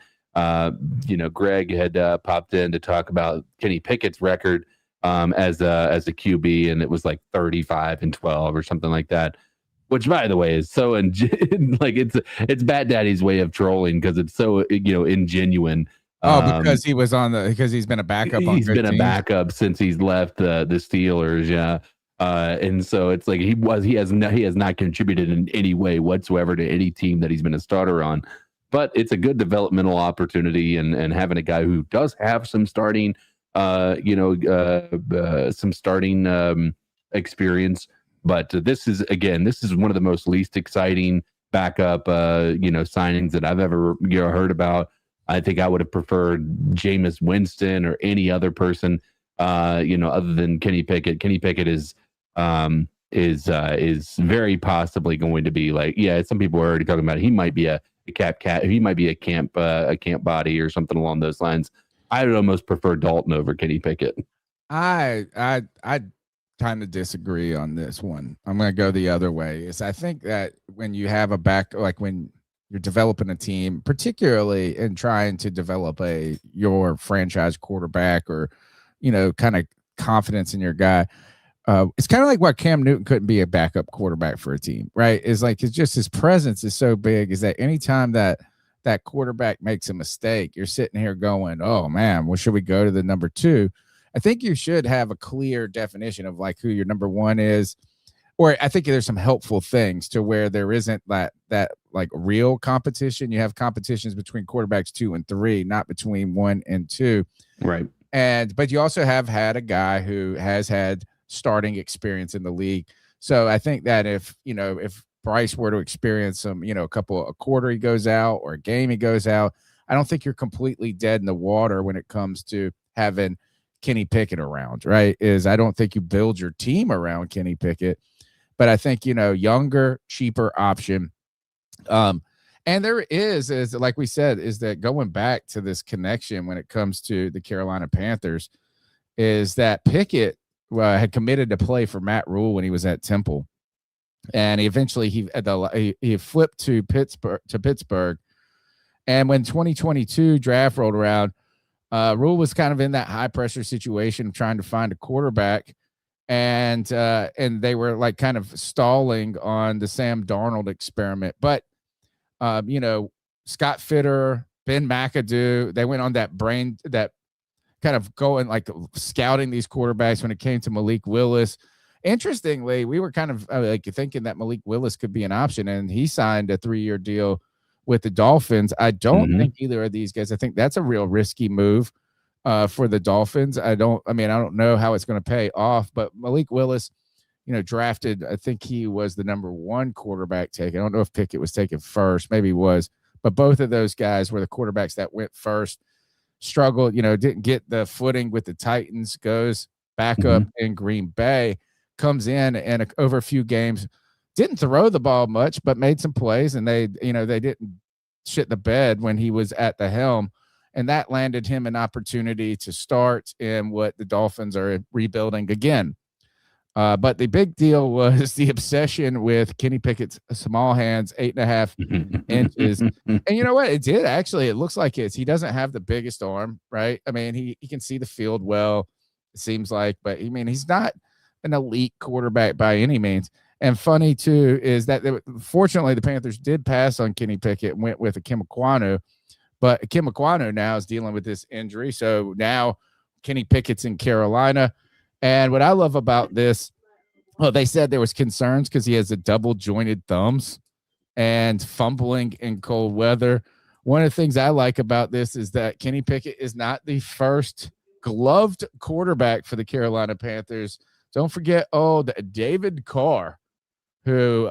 you know, Greg had popped in to talk about Kenny Pickett's record as a QB, and it was like 35-12 or something like that. Which, by the way, is so like it's Bat Daddy's way of trolling, because it's so, you know, ingenuine. Because he's been a backup. He's been a backup since he's left the Steelers, yeah. And so it's like he has not contributed in any way whatsoever to any team that he's been a starter on. But it's a good developmental opportunity, and having a guy who does have some starting, experience. But this is one of the most least exciting backup, signings that I've ever heard about. I think I would have preferred Jameis Winston or any other person, other than Kenny Pickett. Kenny Pickett is very possibly going to be like, some people are already talking about it. He might be a cat. He might be a camp body or something along those lines. I would almost prefer Dalton over Kenny Pickett. I kind of disagree on this one. I'm going to go the other way. I think that when you have a back, like when you're developing a team, particularly in trying to develop your franchise quarterback, or, kind of confidence in your guy, it's kind of like why Cam Newton couldn't be a backup quarterback for a team, right? It's like, it's just his presence is so big, is that anytime that quarterback makes a mistake, you're sitting here going, oh man, well, should we go to the number two? I think you should have a clear definition of like who your number one is. or I think there's some helpful things to where there isn't that like real competition. You have competitions between quarterbacks 2 and 3, not between 1 and 2. Right. But you also have had a guy who has had starting experience in the league. So I think that if Bryce were to experience some, a quarter he goes out or a game he goes out, I don't think you're completely dead in the water when it comes to having Kenny Pickett around, right? I don't think you build your team around Kenny Pickett, but I think, younger, cheaper option. And there is like we said, is that going back to this connection when it comes to the Carolina Panthers, is that Pickett had committed to play for Matt Rule when he was at Temple, and he flipped to Pittsburgh. And when 2022 draft rolled around, Rule was kind of in that high pressure situation, trying to find a quarterback, and they were like kind of stalling on the Sam Darnold experiment, but. Scott Fitter, Ben McAdoo, they went on that kind of going like scouting these quarterbacks when it came to Malik Willis. Interestingly, we were kind of like thinking that Malik Willis could be an option, and he signed a 3-year deal with the Dolphins. I don't think either of these guys. I think that's a real risky move for the Dolphins. I don't know how it's going to pay off, but Malik Willis, drafted, I think he was the number 1 quarterback taken. I don't know if Pickett was taken first, maybe he was, but both of those guys were the quarterbacks that went first, struggled, didn't get the footing with the Titans, goes back up in Green Bay, comes in and over a few games, didn't throw the ball much, but made some plays, and they didn't shit the bed when he was at the helm. And that landed him an opportunity to start in what the Dolphins are rebuilding again. But the big deal was the obsession with Kenny Pickett's small hands, 8.5 inches. And you know what? It did actually. It looks like he doesn't have the biggest arm, right? I mean, he can see the field well, it seems like, but he's not an elite quarterback by any means. And funny too is that fortunately the Panthers did pass on Kenny Pickett and went with Akim Ekwonu, but Akim Ekwonu now is dealing with this injury. So now Kenny Pickett's in Carolina. And what I love about this, they said there was concerns because he has a double jointed thumbs and fumbling in cold weather. One of the things I like about this is that Kenny Pickett is not the first gloved quarterback for the Carolina Panthers. Don't forget, David Carr, who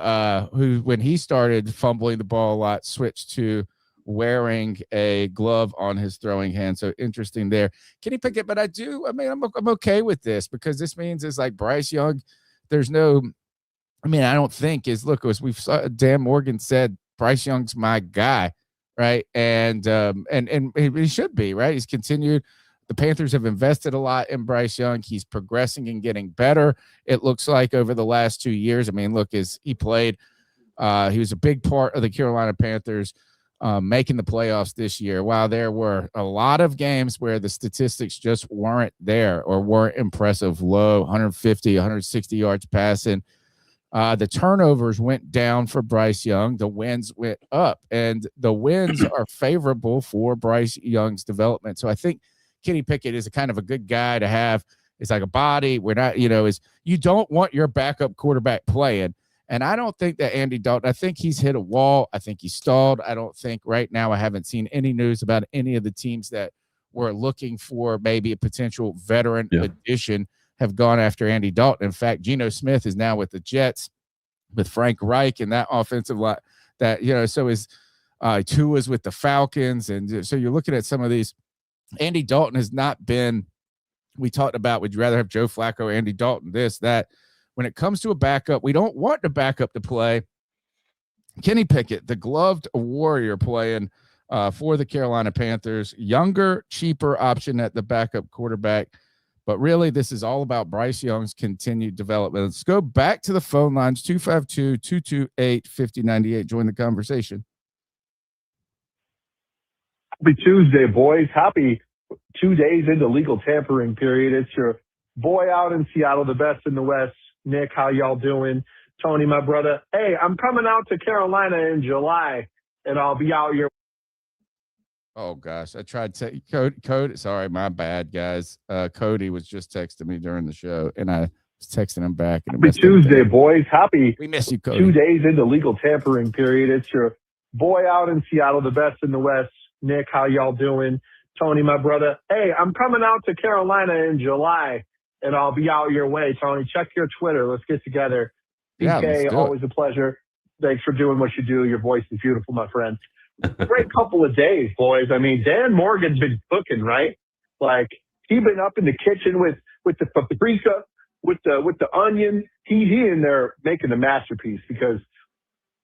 when he started fumbling the ball a lot, switched to wearing a glove on his throwing hand. So interesting there. Kenny Pickett, but I'm okay with this because this means it's like Bryce Young. There's no, I don't think as we saw Dan Morgan said, Bryce Young's my guy, right? And he should be, right? He's continued. The Panthers have invested a lot in Bryce Young. He's progressing and getting better. It looks like over the last 2 years. As he played, he was a big part of the Carolina Panthers making the playoffs this year. While there were a lot of games where the statistics just weren't there or weren't impressive, low 150, 160 yards passing, the turnovers went down for Bryce Young. The wins went up, and the wins are favorable for Bryce Young's development. So I think Kenny Pickett is a kind of a good guy to have. It's like a body. We're not, you don't want your backup quarterback playing. And I don't think that Andy Dalton, I think he's hit a wall. I think he's stalled. I don't think right now, I haven't seen any news about any of the teams that were looking for maybe a potential veteran addition have gone after Andy Dalton. In fact, Geno Smith is now with the Jets with Frank Reich and that offensive line that, so is Tua's with the Falcons. And so you're looking at some of these. Andy Dalton has not been, we talked about, would you rather have Joe Flacco, Andy Dalton, this, that. When it comes to a backup, we don't want the backup to play. Kenny Pickett, the gloved warrior playing for the Carolina Panthers, younger, cheaper option at the backup quarterback. But really, this is all about Bryce Young's continued development. Let's go back to the phone lines, 252-228-5098. Join the conversation. Happy Tuesday, boys. Happy 2 days into legal tampering period. It's your boy out in Seattle, the best in the West. Nick, how y'all doing? Tony, my brother. Hey, I'm coming out to Carolina in July, and I'll be out here. Oh, gosh. I tried to Cody. Sorry, my bad, guys. Cody was just texting me during the show, and I Texting him back. Happy Tuesday, boys. Happy. We miss you, Cody. 2 days into legal tampering period. It's your boy out in Seattle, the best in the West. Nick, how y'all doing? Tony, my brother. Hey, I'm coming out to Carolina in July, and I'll be out your way, Tony. Check your Twitter. Let's get together. DK, always a pleasure. Thanks for doing what you do. Your voice is beautiful, my friend. Great couple of days, boys. I mean, Dan Morgan's been cooking, right? Like, he's been up in the kitchen with the paprika, with the onion. He in there making a masterpiece, because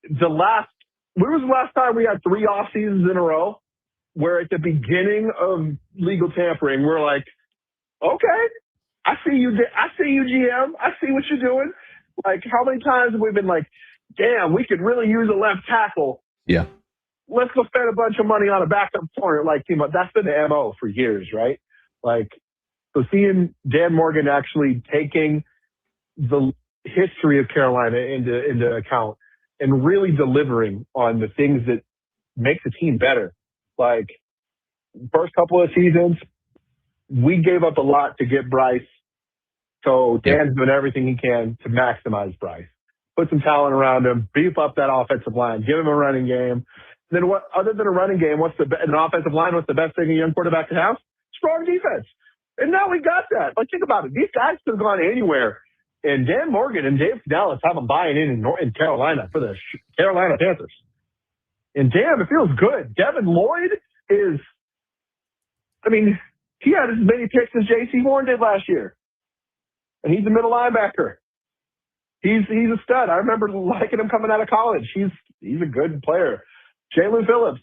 when was the last time we had 3 off seasons in a row where at the beginning of legal tampering, we're like, okay, I see you, GM. I see what you're doing. Like, how many times have we been like, damn, we could really use a left tackle. Yeah. Let's go spend a bunch of money on a backup corner. Like, that's been the MO for years, right? Like, so seeing Dan Morgan actually taking the history of Carolina into account and really delivering on the things that make the team better. Like, first couple of seasons, we gave up a lot to get Bryce. So Dan's doing everything he can to maximize Bryce. Put some talent around him, beef up that offensive line, give him a running game. Then what, other than a running game, an offensive line, what's the best thing a young quarterback can have? Strong defense. And now we got that. Like, think about it. These guys could have gone anywhere. And Dan Morgan and Dave Dallas have them buying in Carolina for the Carolina Panthers. And damn, it feels good. Devin Lloyd he had as many picks as J.C. Horn did last year. And he's a middle linebacker. He's a stud. I remember liking him coming out of college. He's a good player. Jaelan Phillips.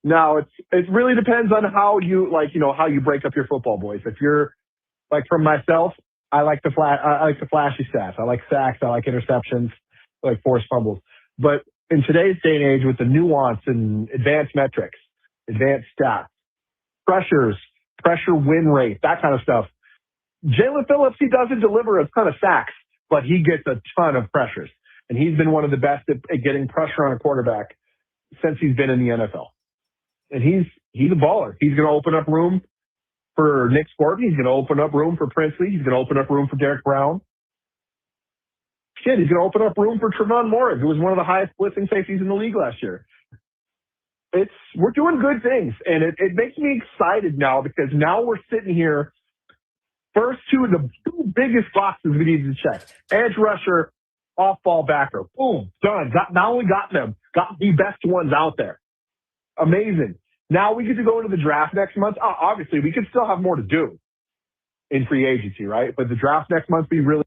Now, it really depends on how you how you break up your football, boys. If you're like, from myself, I like the flashy stats. I like sacks. I like interceptions. I like forced fumbles. But in today's day and age, with the nuance and advanced metrics, advanced stats, pressure win rate, that kind of stuff, Jaelan Phillips, he doesn't deliver a ton of sacks, but he gets a ton of pressures. And he's been one of the best at getting pressure on a quarterback since he's been in the NFL. And he's a baller. He's going to open up room for Nick Scorby. He's going to open up room for Princely. He's going to open up room for Derek Brown. Shit, he's going to open up room for Trevon Morris, who was one of the highest blitzing safeties in the league last year. We're doing good things, and it makes me excited now, because now we're sitting here, the two biggest boxes we needed to check. Edge rusher, off-ball backer. Boom, done. Not only got them, got the best ones out there. Amazing. Now we get to go into the draft next month. Obviously, we could still have more to do in free agency, right? But the draft next month, we really...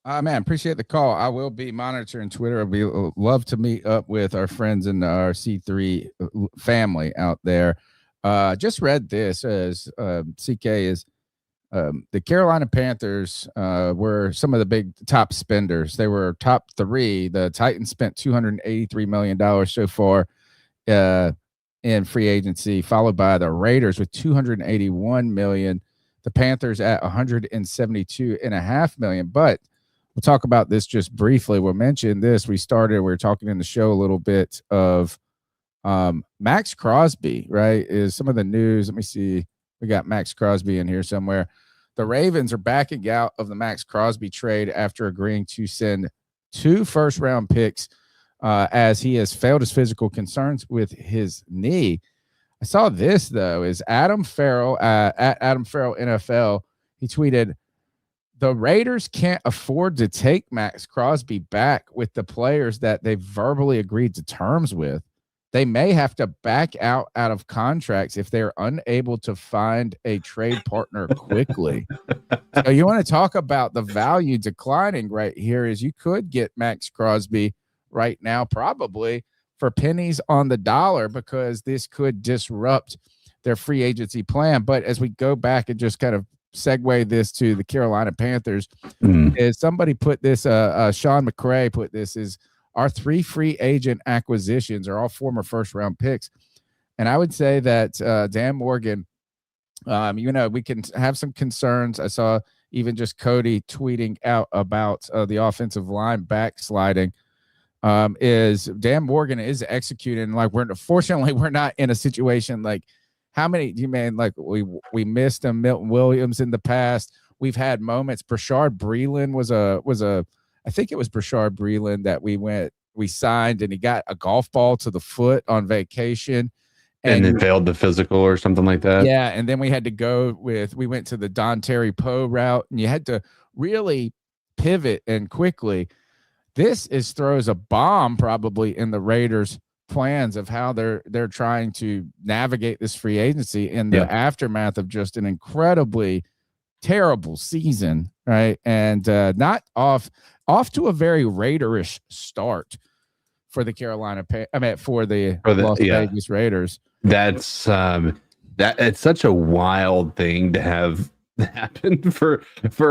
Man, appreciate the call. I will be monitoring Twitter. I'd love to meet up with our friends in our C3 family out there. Just read this as CK is the Carolina Panthers were some of the big top spenders. They were top 3. The Titans spent $283 million so far in free agency, followed by the Raiders with $281 million. The Panthers at $172.5 million. But we'll talk about this just briefly. We'll mention this. We were talking in the show a little bit of Max Crosby, right? Is some of the news. Let me see. We got Max Crosby in here somewhere. The Ravens are backing out of the Max Crosby trade after agreeing to send 2 first-round picks as he has failed his physical concerns with his knee. I saw this, though, is Adam Farrell at Adam Farrell NFL. He tweeted, the Raiders can't afford to take Max Crosby back with the players that they verbally agreed to terms with. They may have to back out of contracts if they're unable to find a trade partner quickly. So you want to talk about the value declining right here is you could get Max Crosby right now probably for pennies on the dollar, because this could disrupt their free agency plan. But as we go back and just kind of segue this to the Carolina Panthers, is somebody put this, Sean McCray put this, is our 3 free agent acquisitions are all former first-round picks. And I would say that Dan Morgan, we can have some concerns. I saw even just Cody tweeting out about the offensive line backsliding. Is Dan Morgan is executing like fortunately we're not in a situation like how many do you mean like we missed him, Milton Williams in the past. we've had moments. Brashard Breeland was I think it was Brashard Breeland that we signed, and he got a golf ball to the foot on vacation. And then failed the physical or something like that. Yeah, and then we went to the Don Terry Poe route, and you had to really pivot and quickly. This throws a bomb probably in the Raiders' plans of how they're trying to navigate this free agency in the aftermath of just an incredibly terrible season, right? And not off to a very Raiderish start for the for the Las Vegas Raiders. That's it's such a wild thing to have happen for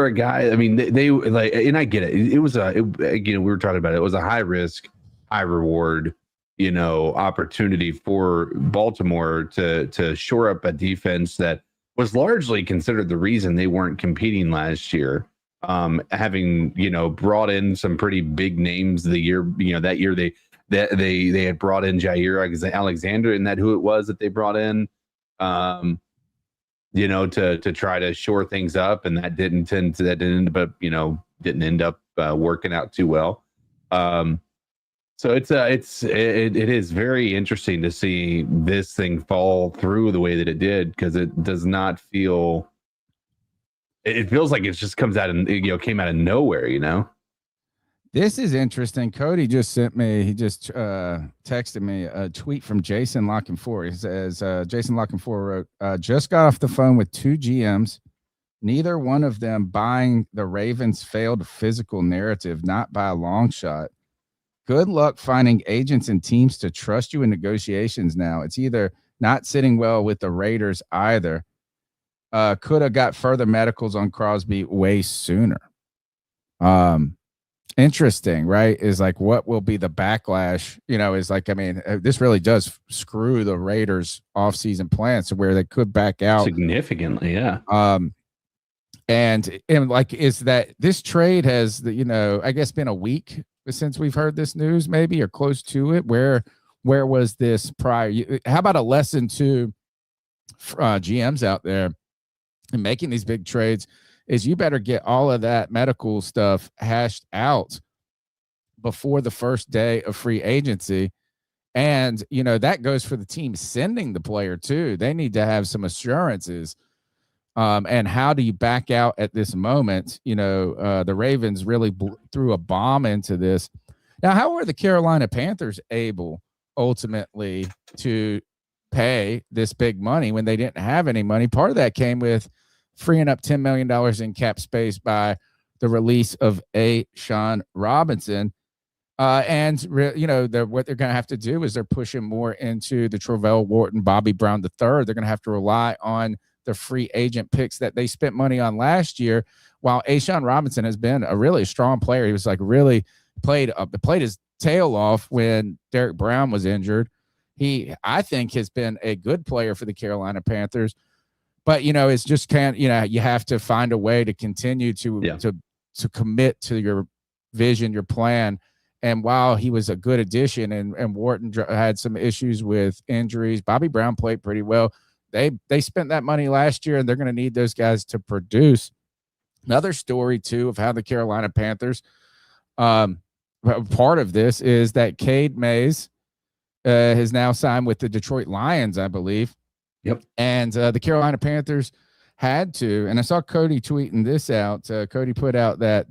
a guy. I mean, they like, and I get it. It was we were talking about it. It was a high risk, high reward, opportunity for Baltimore to shore up a defense that was largely considered the reason they weren't competing last year. Having brought in some pretty big names the year, that year they had brought in Jair Alexander, and that who it was that they brought in, to try to shore things up, and that didn't end up working out too well. So it is very interesting to see this thing fall through the way that it did, because it does not feel. It feels like it just comes out and came out of nowhere. This is interesting. Cody just sent me, he just texted me a tweet from Jason Lockenfor. He says, Jason Lockenfor wrote, just got off the phone with 2 GMs, neither one of them buying the Ravens' failed physical narrative, not by a long shot. Good luck finding agents and teams to trust you in negotiations now. It's either not sitting well with the Raiders either. Could have got further medicals on Crosby way sooner. Interesting, right? Is like, what will be the backlash? Is like, I mean, this really does screw the Raiders' offseason plans to where they could back out significantly. Yeah. And like, is that this trade has I guess been a week since we've heard this news, maybe, or close to it. Where was this prior? How about a lesson to GMs out there and making these big trades? Is you better get all of that medical stuff hashed out before the first day of free agency. And, that goes for the team sending the player too. They need to have some assurances. And how do you back out at this moment? The Ravens really threw a bomb into this. Now, how were the Carolina Panthers able ultimately to pay this big money when they didn't have any money? Part of that came with freeing up $10 million in cap space by the release of Sean Robinson. What they're going to have to do is they're pushing more into the Travell Wharton, Bobby Brown III. They're going to have to rely on the free agent picks that they spent money on last year, while Sean Robinson has been a really strong player. He was like really played his tail off when Derek Brown was injured. He, I think, has been a good player for the Carolina Panthers. But, it's just you have to find a way to continue to commit to your vision, your plan. And while he was a good addition and Wharton had some issues with injuries, Bobby Brown played pretty well. They spent that money last year, and they're going to need those guys to produce. Another story, too, of how the Carolina Panthers, part of this is that Cade Mays has now signed with the Detroit Lions, I believe. Yep. And the Carolina Panthers had to, and I saw Cody tweeting this out. Cody put out that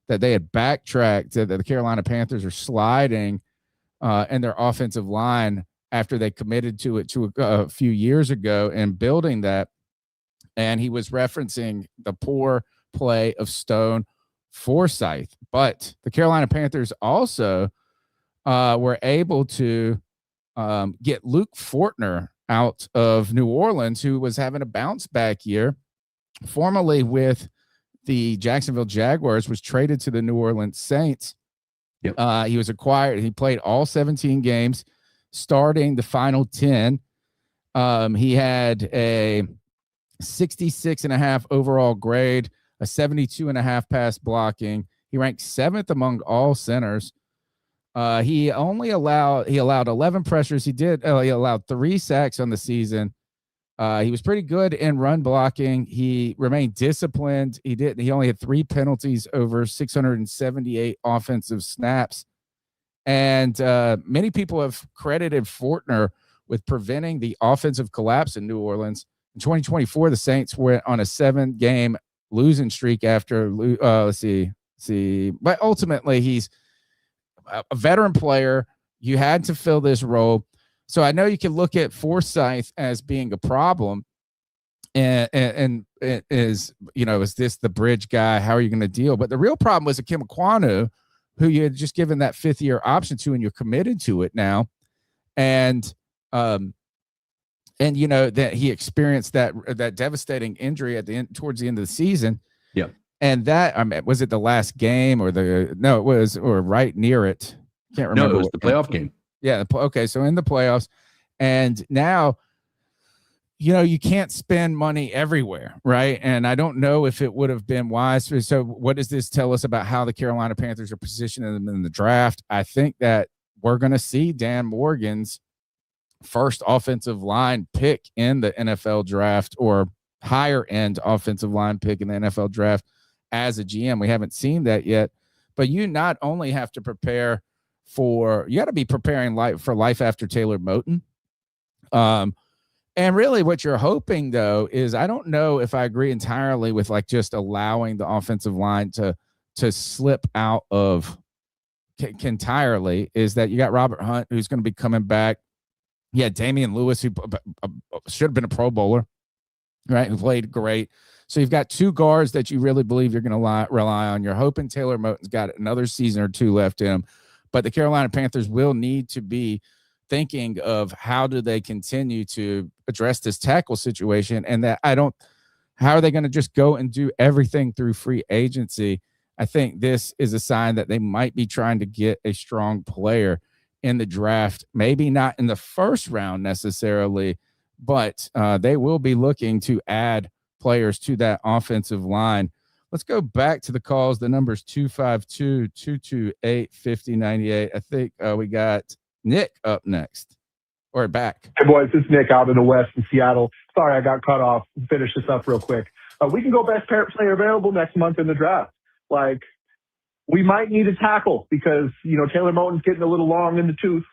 they had backtracked, that the Carolina Panthers are sliding in their offensive line after they committed to it a few years ago and building that. And he was referencing the poor play of Stone Forsythe. But the Carolina Panthers also were able to get Luke Fortner out of New Orleans, who was having a bounce back year, formerly with the Jacksonville Jaguars, was traded to the New Orleans Saints. Yep. He was acquired. He played all 17 games, starting the final 10. He had a 66.5 overall grade, a 72.5 pass blocking. He ranked 7th among all centers. He allowed 11 pressures. He allowed 3 sacks on the season. He was pretty good in run blocking. He remained disciplined. He only had 3 penalties over 678 offensive snaps. And many people have credited Fortner with preventing the offensive collapse in New Orleans. In 2024, the Saints went on a 7-game losing streak after, let's see. But ultimately, he's a veteran player. You had to fill this role. So I know you can look at Forsyth as being a problem. And it is, is this the bridge guy? How are you going to deal? But the real problem was Akim Ekwonu, who you had just given that 5th-year option to, and you're committed to it now. And that he experienced that devastating injury towards the end of the season. Yeah. And that, was it the last game or right near it? Can't remember. No, it was the playoff game. Yeah. Okay. So in the playoffs, and now, you can't spend money everywhere, right? And I don't know if it would have been wise. So what does this tell us about how the Carolina Panthers are positioning them in the draft? I think that we're going to see Dan Morgan's first offensive line pick in the NFL draft, or higher end offensive line pick in the NFL draft as a GM. We haven't seen that yet, but you not only have to prepare you got to be preparing for life after Taylor Moton. And really what you're hoping, though, is I don't know if I agree entirely with just allowing the offensive line to slip out of entirely, is that you got Robert Hunt, who's going to be coming back. Yeah, Damian Lewis, who should have been a Pro Bowler, right, who played great. So you've got 2 guards that you really believe you're going to rely on. You're hoping Taylor Moton's got another season or 2 left in him. But the Carolina Panthers will need to be thinking of how do they continue to address this tackle situation, and how are they going to just go and do everything through free agency? I think this is a sign that they might be trying to get a strong player in the draft, maybe not in the first round necessarily, but they will be looking to add players to that offensive line. Let's go back to the calls. The number's 252-228-5098. I think we got Nick up next, or back. Hey, boys, this is Nick out in the West in Seattle. Sorry, I got cut off. Finish this up real quick. We can go best player available next month in the draft. We might need a tackle because, Taylor Moton's getting a little long in the tooth.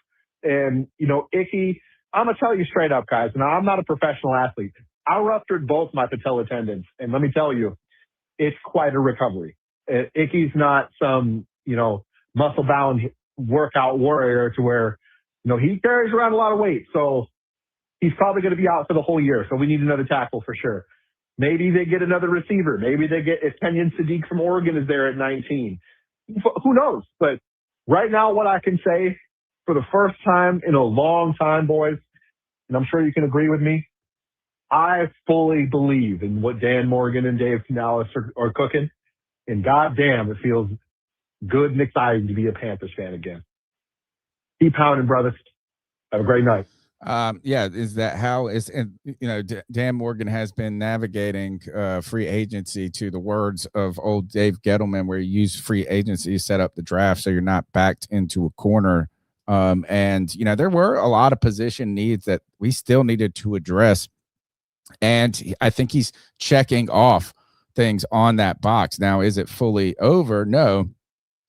And, Icky, I'm going to tell you straight up, guys, and I'm not a professional athlete. I ruptured both my patella tendons. And let me tell you, it's quite a recovery. Icky's not some, muscle-bound workout warrior to where, he carries around a lot of weight. So he's probably going to be out for the whole year. So we need another tackle for sure. Maybe they get another receiver. Maybe they get, if Kenyon Sadiq from Oregon is there at 19. Who knows? But right now, what I can say for the first time in a long time, boys, and I'm sure you can agree with me, I fully believe in what Dan Morgan and Dave Canales are cooking. And goddamn, it feels good and exciting to be a Panthers fan again. Keep pounding, brothers. Have a great night. Is that how is, and Dan Morgan has been navigating free agency to the words of old Dave Gettleman, where you use free agency to set up the draft so you're not backed into a corner. And there were a lot of position needs that we still needed to address. And I think he's checking off things on that box. Now, is it fully over? No.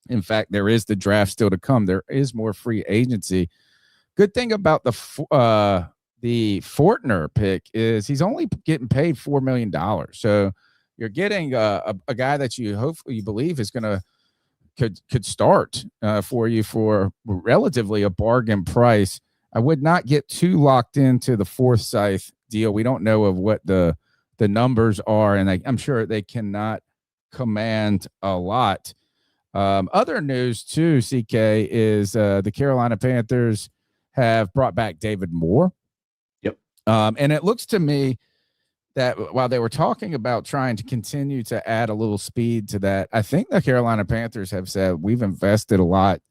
In fact, there is the draft still to come. There is more free agency. Good thing about the Fortner pick is he's only getting paid $4 million. So you're getting a guy that you hopefully believe is going to could start for you for relatively a bargain price. I would not get too locked into the Forsyth deal. We don't know of what the numbers are, and I'm sure they cannot command a lot. Other news too, CK, is the Carolina Panthers have brought back David Moore. Yep. And it looks to me that while they were talking about trying to continue to add a little speed to that, I think the Carolina Panthers have said we've invested a lot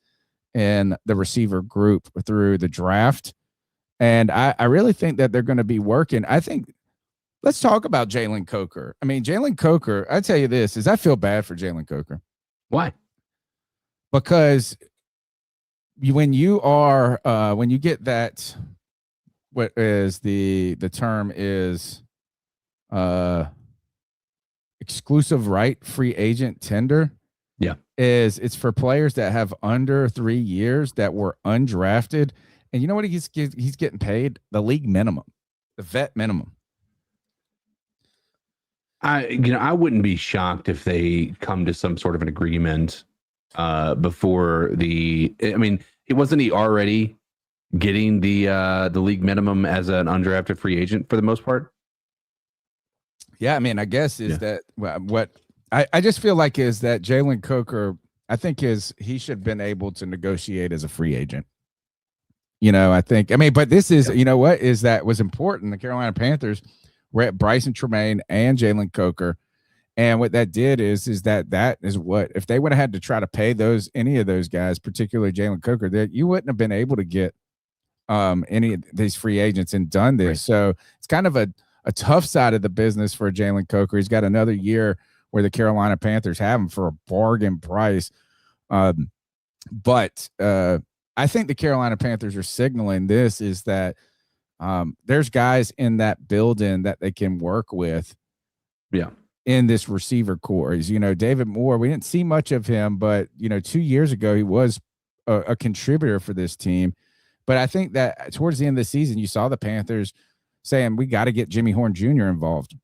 in the receiver group through the draft. And I really think that they're going to be working. I think let's talk about Jalen Coker. I mean, Jalen Coker, I tell you this, is I feel bad for Jalen Coker. Why? Because when you get that what is the term is exclusive right free agent tender. Yeah. It's for players that have under 3 years that were undrafted. And you know what he's getting paid? The league minimum, the vet minimum. I wouldn't be shocked if they come to some sort of an agreement before the. I mean, wasn't he already getting the league minimum as an undrafted free agent for the most part? Yeah, I mean, I guess that what I just feel like is that Jalen Coker, I think he should have been able to negotiate as a free agent. But this is, what is that was important. The Carolina Panthers were at Bryson Tremaine and Jalen Coker. And what that did is that is what, if they would have had to try to pay any of those guys, particularly Jalen Coker, that you wouldn't have been able to get any of these free agents and done this. Right. So it's kind of a tough side of the business for Jalen Coker. He's got another year where the Carolina Panthers have him for a bargain price. But I think the Carolina Panthers are signaling this is that there's guys in that building that they can work with. Yeah. In this receiver core. David Moore, we didn't see much of him, but 2 years ago he was a contributor for this team. But I think that towards the end of the season, you saw the Panthers saying we got to get Jimmy Horn Jr. involved.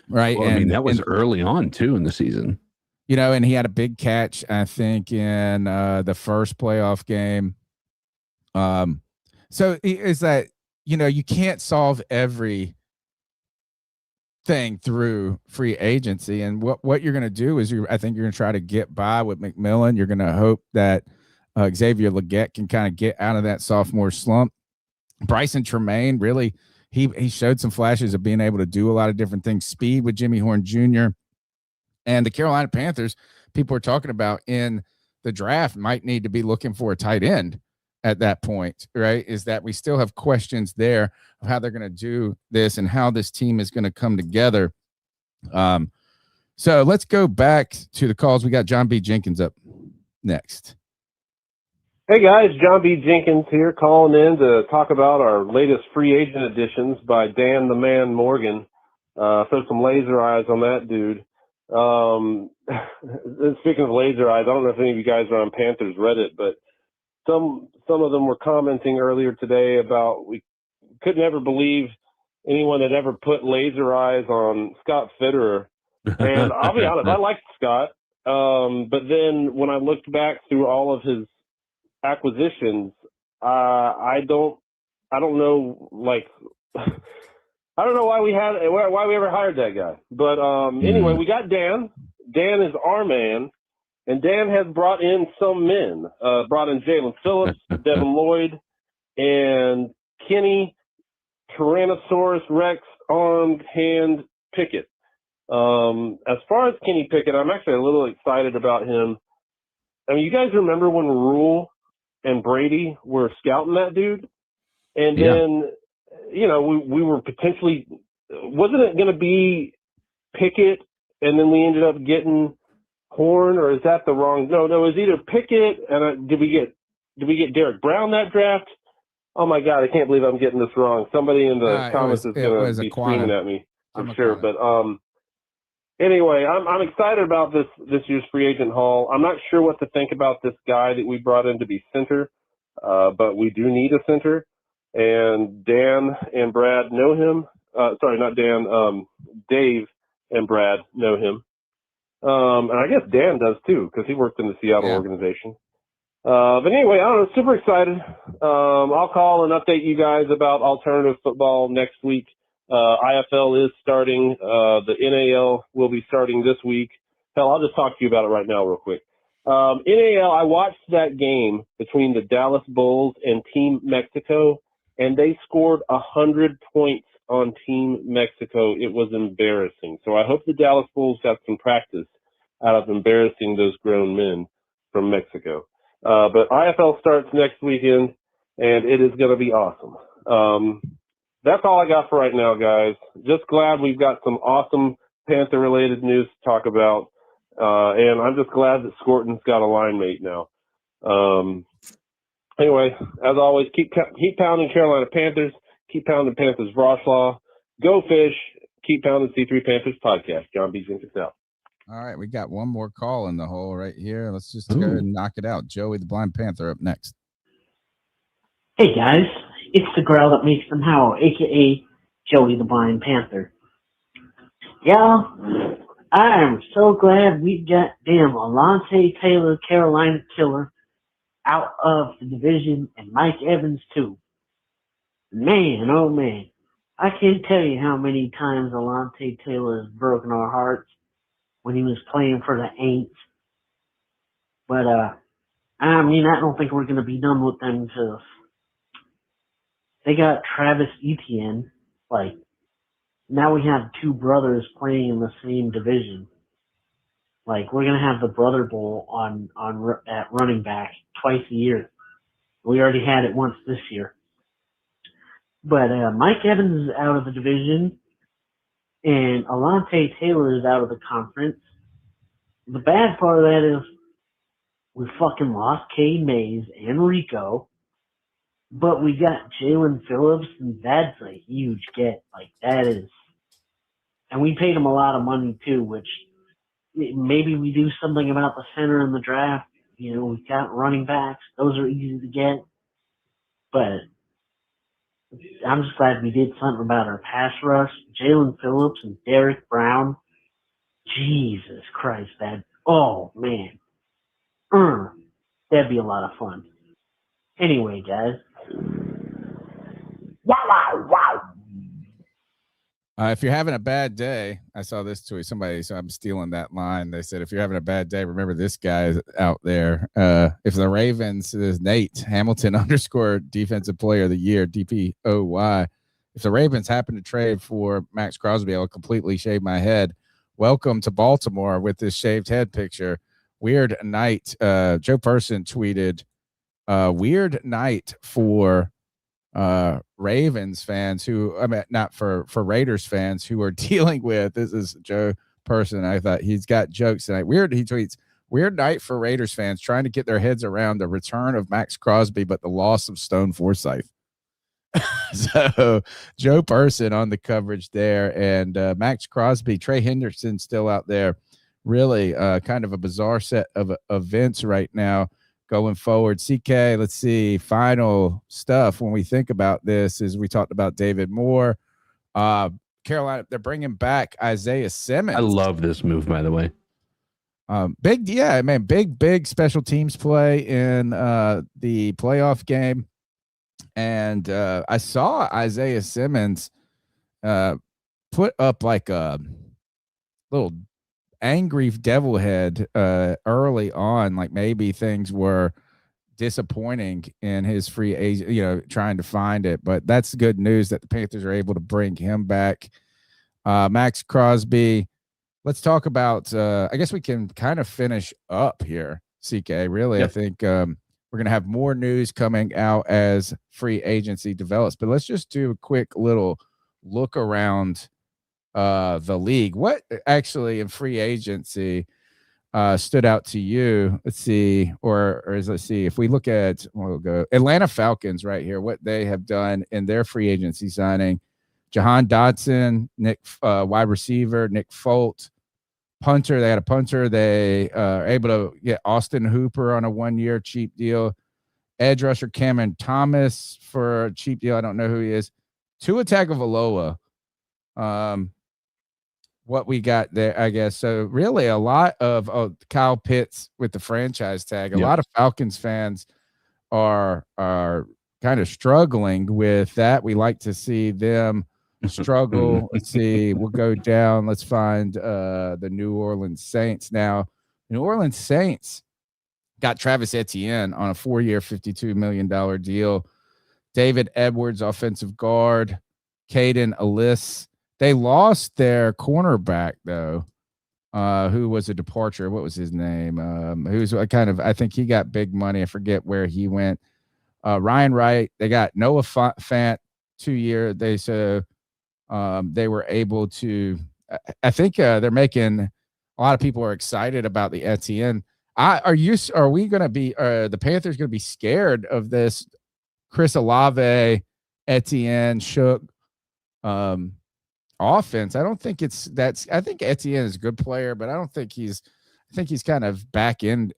Right. Well, that was early on too in the season. And he had a big catch, I think, in the first playoff game. So is that, you can't solve every thing through free agency. And what you're going to do is I think you're going to try to get by with McMillan. You're going to hope that Xavier Legette can kind of get out of that sophomore slump. Bryson Tremaine, really, he showed some flashes of being able to do a lot of different things. Speed with Jimmy Horn Jr. And the Carolina Panthers, people are talking about in the draft might need to be looking for a tight end at that point, right? Is that we still have questions there of how they're going to do this and how this team is going to come together. So let's go back to the calls. We got John B. Jenkins up next. Hey guys, John B. Jenkins here calling in to talk about our latest free agent additions by Dan the Man Morgan. Throw some laser eyes on that dude. Speaking of laser eyes, I don't know if any of you guys are on Panthers Reddit, but some of them were commenting earlier today about we could never believe anyone had ever put laser eyes on Scott Fitterer. And I'll be honest, I liked Scott. But then when I looked back through all of his acquisitions, I don't know, like, I don't know why we ever hired that guy. But anyway, we got Dan. Dan is our man. And Dan has brought in some men. Brought in Jaelan Phillips, Devin Lloyd, and Kenny Tyrannosaurus Rex armed hand Pickett. As far as Kenny Pickett, I'm actually a little excited about him. I mean, you guys remember when Rule and Brady were scouting that dude? And then, we were potentially, wasn't it going to be Pickett? And then we ended up getting Horn, or is that the wrong? No, it was either Pickett and did we get Derek Brown that draft? Oh my God, I can't believe I'm getting this wrong. Somebody in the comments is going to be screaming at me for sure. But anyway, I'm excited about this year's free agent haul. I'm not sure what to think about this guy that we brought in to be center, but we do need a center. And Dan and Brad know him. Sorry, not Dan. Dave and Brad know him. And I guess Dan does too, because he worked in the Seattle organization. But anyway, I don't know, super excited. I'll call and update you guys about alternative football next week. IFL is starting. The NAL will be starting this week. Hell, I'll just talk to you about it right now real quick. NAL, I watched that game between the Dallas Bulls and Team Mexico, and they scored 100 points on Team Mexico. It was embarrassing. So I hope the Dallas Bulls got some practice out of embarrassing those grown men from Mexico. But IFL starts next weekend, and it is going to be awesome. That's all I got for right now, guys. Just glad we've got some awesome Panther-related news to talk about. And I'm just glad that Scorton's got a line mate now. Anyway, as always, keep pounding Carolina Panthers. Keep pounding Panthers Roslaw. Go fish. Keep pounding C3 Panthers podcast. John B. Jenkins out. All right, we got one more call in the hole right here. Let's just go ahead and knock it out. Joey the Blind Panther up next. Hey guys, it's the girl that makes them howl, aka Joey the Blind Panther. Yeah, I am so glad we got damn Alontae Taylor, Carolina Killer, out of the division, and Mike Evans too. Man, oh man, I can't tell you how many times Alontae Taylor has broken our hearts when he was playing for the Aints. But I mean, I don't think we're going to be done with them because they got Travis Etienne. Like, now we have two brothers playing in the same division. Like, we're going to have the Brother Bowl at running back twice a year. We already had it once this year. But Mike Evans is out of the division, and Alontae Taylor is out of the conference. The bad part of that is we fucking lost Cade Mays and Rico, but we got Jaelan Phillips, and that's a huge get. Like, that is. And we paid him a lot of money, too, which maybe we do something about the center in the draft. You know, we've got running backs. Those are easy to get. But I'm just glad we did something about our pass rush. Jaelan Phillips and Derek Brown. Jesus Christ, oh, man. That'd be a lot of fun. Anyway, guys. Wow. If you're having a bad day, I saw this tweet. Somebody, so I'm stealing that line. They said, if you're having a bad day, remember this guy out there. If the Ravens, this is Nate Hamilton _ Defensive Player of the Year, DPOY. If the Ravens happen to trade for Max Crosby, I'll completely shave my head. Welcome to Baltimore with this shaved head picture. Weird night. Joe Person tweeted, weird night for Ravens fans who, I mean, not for Raiders fans who are dealing with, this is Joe Person. I thought he's got jokes tonight. He tweets, weird night for Raiders fans trying to get their heads around the return of Max Crosby, but the loss of Stone Forsythe. So Joe Person on the coverage there, and Max Crosby, Trey Henderson still out there. Really kind of a bizarre set of events right now going forward. CK, let's see, final stuff when we think about this is we talked about David Moore. Carolina, they're bringing back Isaiah Simmons. I love this move, by the way. Big special teams play in the playoff game. And I saw Isaiah Simmons put up like a little angry devil head early on, like maybe things were disappointing in his free agent, trying to find it. But that's good news that the Panthers are able to bring him back. Max Crosby, let's talk about, I guess we can kind of finish up here, CK. Really, yep. I think we're going to have more news coming out as free agency develops. But let's just do a quick little look around the league. What actually in free agency stood out to you? Let's see, let's see if we look at, we'll go Atlanta Falcons right here, what they have done in their free agency signing. Jahan Dotson, wide receiver, Nick Folt, punter. They had a punter. They are able to get Austin Hooper on a 1-year cheap deal. Edge rusher Cameron Thomas for a cheap deal. I don't know who he is. Tua Tagovailoa. What we got there, I guess. So really a lot of Kyle Pitts with the franchise tag. A lot of Falcons fans are kind of struggling with that. We like to see them struggle. Let's see. We'll go down. Let's find the New Orleans Saints. Now, New Orleans Saints got Travis Etienne on a 4-year, $52 million deal. David Edwards, offensive guard. Caden Ellis. They lost their cornerback, though, who was a departure. What was his name? Who's I think he got big money. I forget where he went. Ryan Wright. They got Noah Fant, 2-year. They were able to, I think they're making, a lot of people are excited about the Etienne. Are we going to be, the Panthers going to be scared of this Chris Olave Etienne, Shook, offense. I don't think I think Etienne is a good player, but I think he's kind of back end,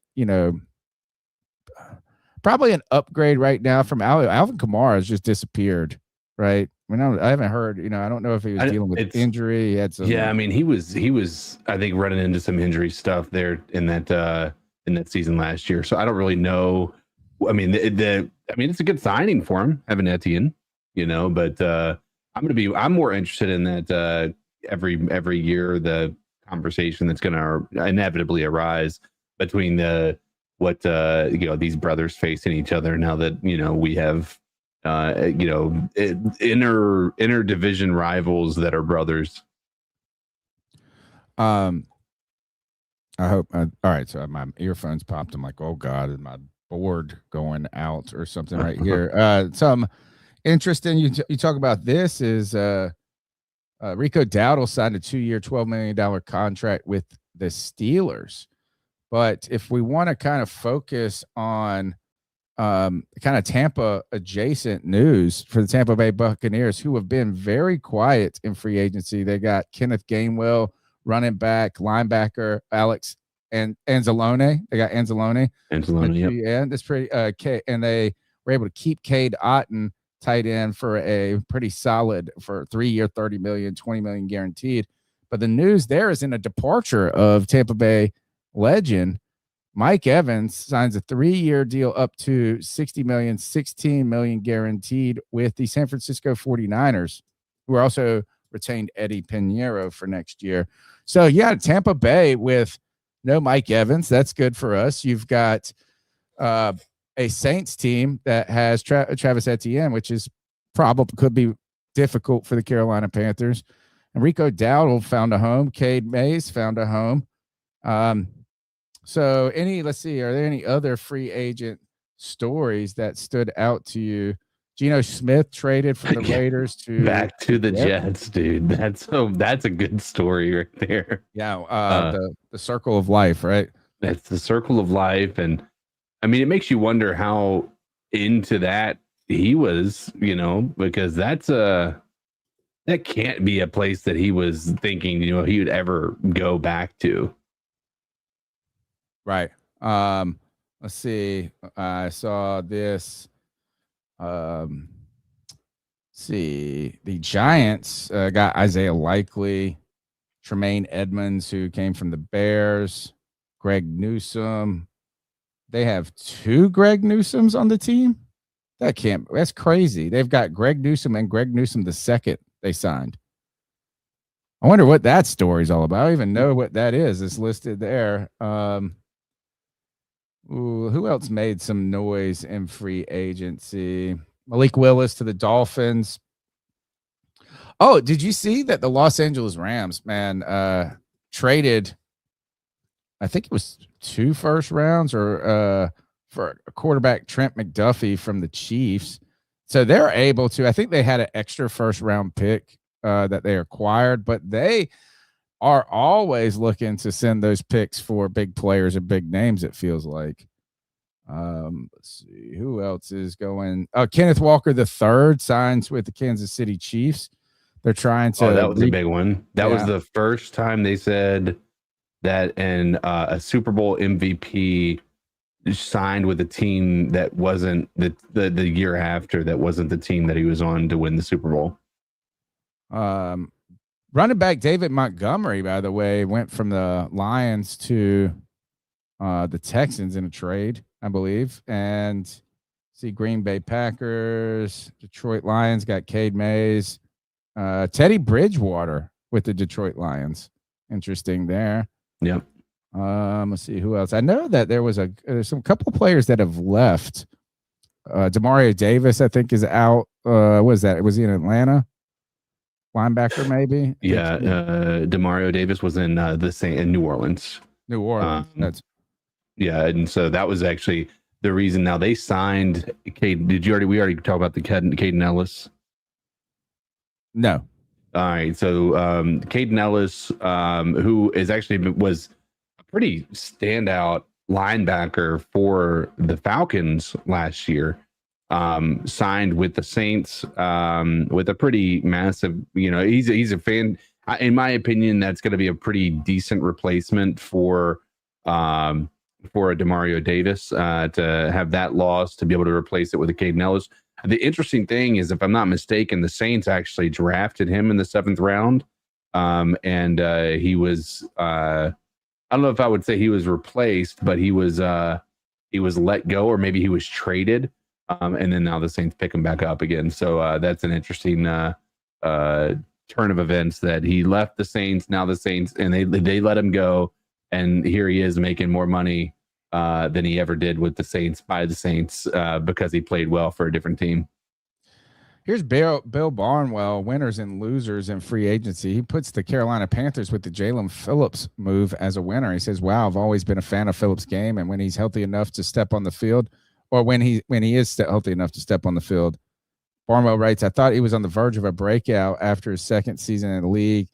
probably an upgrade right now from Alvin Kamara has just disappeared, right? I mean, I haven't heard, I don't know if he was dealing with injury. He had some, I mean, he was, I think, running into some injury stuff there in that season last year. So I don't really know. I mean, it's a good signing for him having Etienne, but I'm more interested in that every year the conversation that's going to inevitably arise between these brothers facing each other now that we have inner division rivals that are brothers. I hope. All right, so my earphones popped. I'm like, oh god, is my board going out or something right here? Some interesting. You talk about this is Rico Dowdle signed a 2-year, $12 million contract with the Steelers. But if we want to kind of focus on kind of Tampa adjacent news for the Tampa Bay Buccaneers, who have been very quiet in free agency, they got Kenneth Gainwell, running back, linebacker, Alex and Anzalone. They got Anzalone. Yep. Yeah, that's pretty. And they were able to keep Cade Otton tight end for a pretty solid for 3-year, $30 million, $20 million guaranteed. But the news there is in a departure of Tampa Bay legend Mike Evans signs a 3-year deal up to $60 million, $16 million guaranteed with the San Francisco 49ers, who are also retained Eddie Pinheiro for next year. So, yeah, Tampa Bay with no Mike Evans. That's good for us. You've got a Saints team that has Travis Etienne, which is probably could be difficult for the Carolina Panthers. Enrico Dowdle found a home. Cade Mays found a home. So let's see, are there any other free agent stories that stood out to you? Geno Smith traded from the Raiders back to the Jets, dude. That's a good story right there. Yeah. The circle of life, right? That's the circle of life. And I mean, it makes you wonder how into that he was, because that can't be a place that he was thinking, he would ever go back to. Right. Let's see. I saw this. See, the Giants got Isaiah Likely, Tremaine Edmonds, who came from the Bears, Greg Newsome. They have 2 Greg Newsomes on the team. That's crazy. They've got Greg Newsome and Greg Newsome the second they signed. I wonder what that story's all about. I don't even know what that is. It's listed there. Who else made some noise in free agency? Malik Willis to the Dolphins. Oh, did you see that the Los Angeles Rams, traded, I think it was 2 first rounds or for a quarterback, Trent McDuffie from the Chiefs. So they're able to, I think they had an extra first round pick that they acquired, but they are always looking to send those picks for big players and big names, it feels like. Let's see who else is going. Kenneth Walker III signs with the Kansas City Chiefs. They're trying to. That was a big one. That was the first time they said that, and a Super Bowl MVP signed with a team that wasn't the year after, that wasn't the team that he was on to win the Super Bowl. Running back David Montgomery, by the way, went from the Lions to the Texans in a trade, I believe. And see, Green Bay Packers, Detroit Lions got Cade Mays, Teddy Bridgewater with the Detroit Lions. Interesting there. Yep. Let's see who else. I know that there's some couple of players that have left. Demario Davis, I think, is out. What is that? Was he in Atlanta? Linebacker, maybe. Yeah, Demario Davis was in New Orleans. New Orleans. And so that was actually the reason. Now they signed Cade. We already talk about the Caden Ellis? No. All right. So Caden Ellis, who was a pretty standout linebacker for the Falcons last year, signed with the Saints with a pretty massive, he's a fan. In my opinion, that's going to be a pretty decent replacement for a Demario Davis to have that loss, to be able to replace it with a Caden Ellis. The interesting thing is, if I'm not mistaken, the Saints actually drafted him in the 7th round. And he was, I don't know if I would say he was replaced, but he was let go, or maybe he was traded. And then now the Saints pick him back up again. So that's an interesting turn of events, that he left the Saints, now the Saints, and they let him go. And here he is making more money than he ever did with the Saints, by the Saints, because he played well for a different team. Here's Bill Barnwell, winners and losers in free agency. He puts the Carolina Panthers with the Jaelan Phillips move as a winner. He says, wow, I've always been a fan of Phillips' game, and when he's healthy enough to step on the field, or when he is healthy enough to step on the field. Barnwell writes, I thought he was on the verge of a breakout after his 2nd season in the league.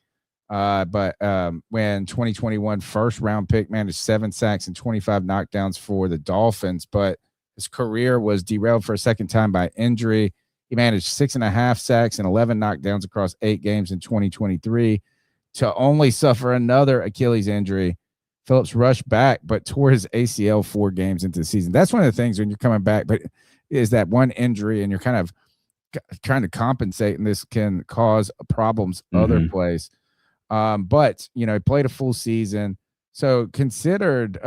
But when 2021 first-round pick managed 7 sacks and 25 knockdowns for the Dolphins, but his career was derailed for a second time by injury. He managed 6.5 sacks and 11 knockdowns across 8 games in 2023 to only suffer another Achilles injury. Phillips rushed back, but tore his ACL 4 games into the season. That's one of the things when you're coming back, but is that one injury and you're kind of trying to compensate, and this can cause problems other place. But, he played a full season. So considered,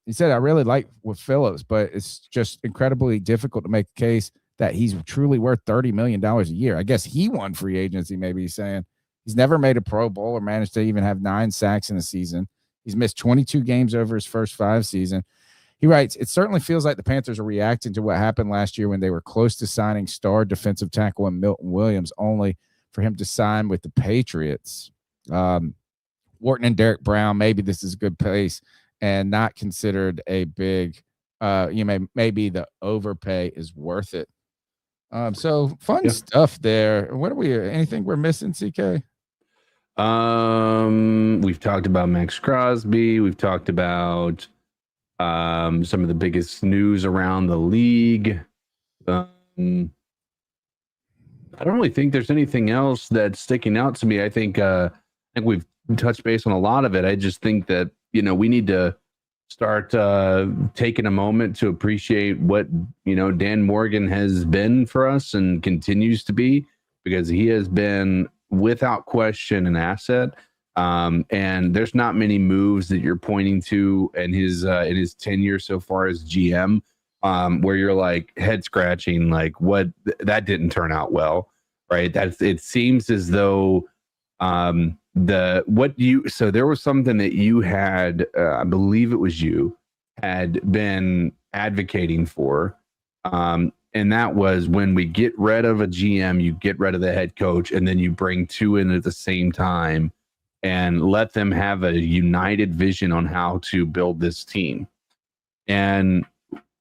he said, I really like with Phillips, but it's just incredibly difficult to make a case that he's truly worth $30 million a year. I guess he won free agency, maybe he's saying. He's never made a Pro Bowl or managed to even have 9 sacks in a season. He's missed 22 games over his first 5 seasons. He writes, it certainly feels like the Panthers are reacting to what happened last year when they were close to signing star defensive tackle and Milton Williams, only for him to sign with the Patriots. Wharton and Derek Brown, maybe this is a good pace and not considered a big, maybe the overpay is worth it. So fun stuff there. What are anything we're missing, CK? We've talked about Max Crosby. We've talked about some of the biggest news around the league. I don't really think there's anything else that's sticking out to me. I think we've touched base on a lot of it. I just think that, we need to start taking a moment to appreciate what, Dan Morgan has been for us and continues to be, because he has been without question an asset. And there's not many moves that you're pointing to in his tenure so far as GM, where you're like head scratching, like that didn't turn out well, right? It seems as though there was something that you had, I believe it was you, had been advocating for. And that was, when we get rid of a GM, you get rid of the head coach, and then you bring 2 in at the same time and let them have a united vision on how to build this team. And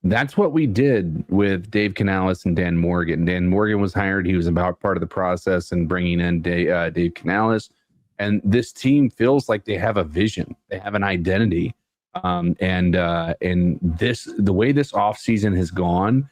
that's what we did with Dave Canales and Dan Morgan. Dan Morgan was hired. He was about part of the process and bringing in Dave Canales. And this team feels like they have a vision. They have an identity. And the way this offseason has gone,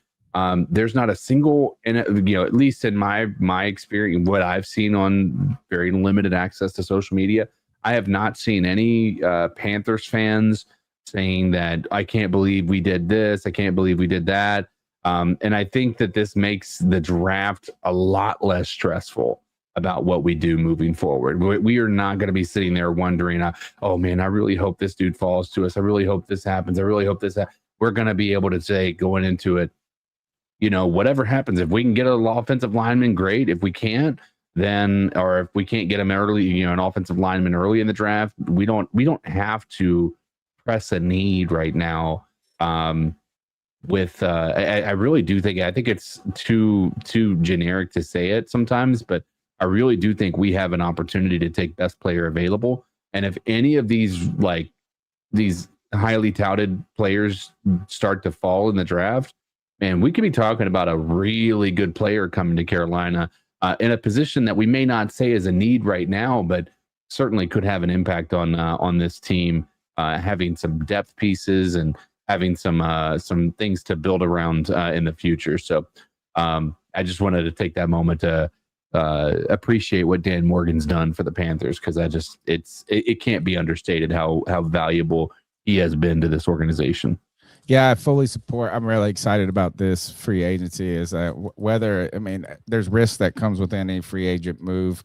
there's not a single, at least in my experience, what I've seen on very limited access to social media, I have not seen any Panthers fans saying that I can't believe we did this, I can't believe we did that. And I think that this makes the draft a lot less stressful about what we do moving forward. We are not going to be sitting there wondering, oh man, I really hope this dude falls to us. I really hope this happens. I really hope this happens. We're going to be able to say, going into it, whatever happens, if we can get an offensive lineman, great. If we can't, then, or if we can't get him early, an offensive lineman early in the draft, we don't have to press a need right now. I really do think, I think it's too generic to say it sometimes, but I really do think we have an opportunity to take best player available. And if any of these highly touted players start to fall in the draft, man, we could be talking about a really good player coming to Carolina in a position that we may not say is a need right now, but certainly could have an impact on this team, having some depth pieces and having some things to build around in the future. So I just wanted to take that moment to appreciate what Dan Morgan's done for the Panthers, because it can't be understated how valuable he has been to this organization. Yeah, I fully support. I'm really excited about this free agency. Is that whether, I mean, there's risk that comes with any free agent move.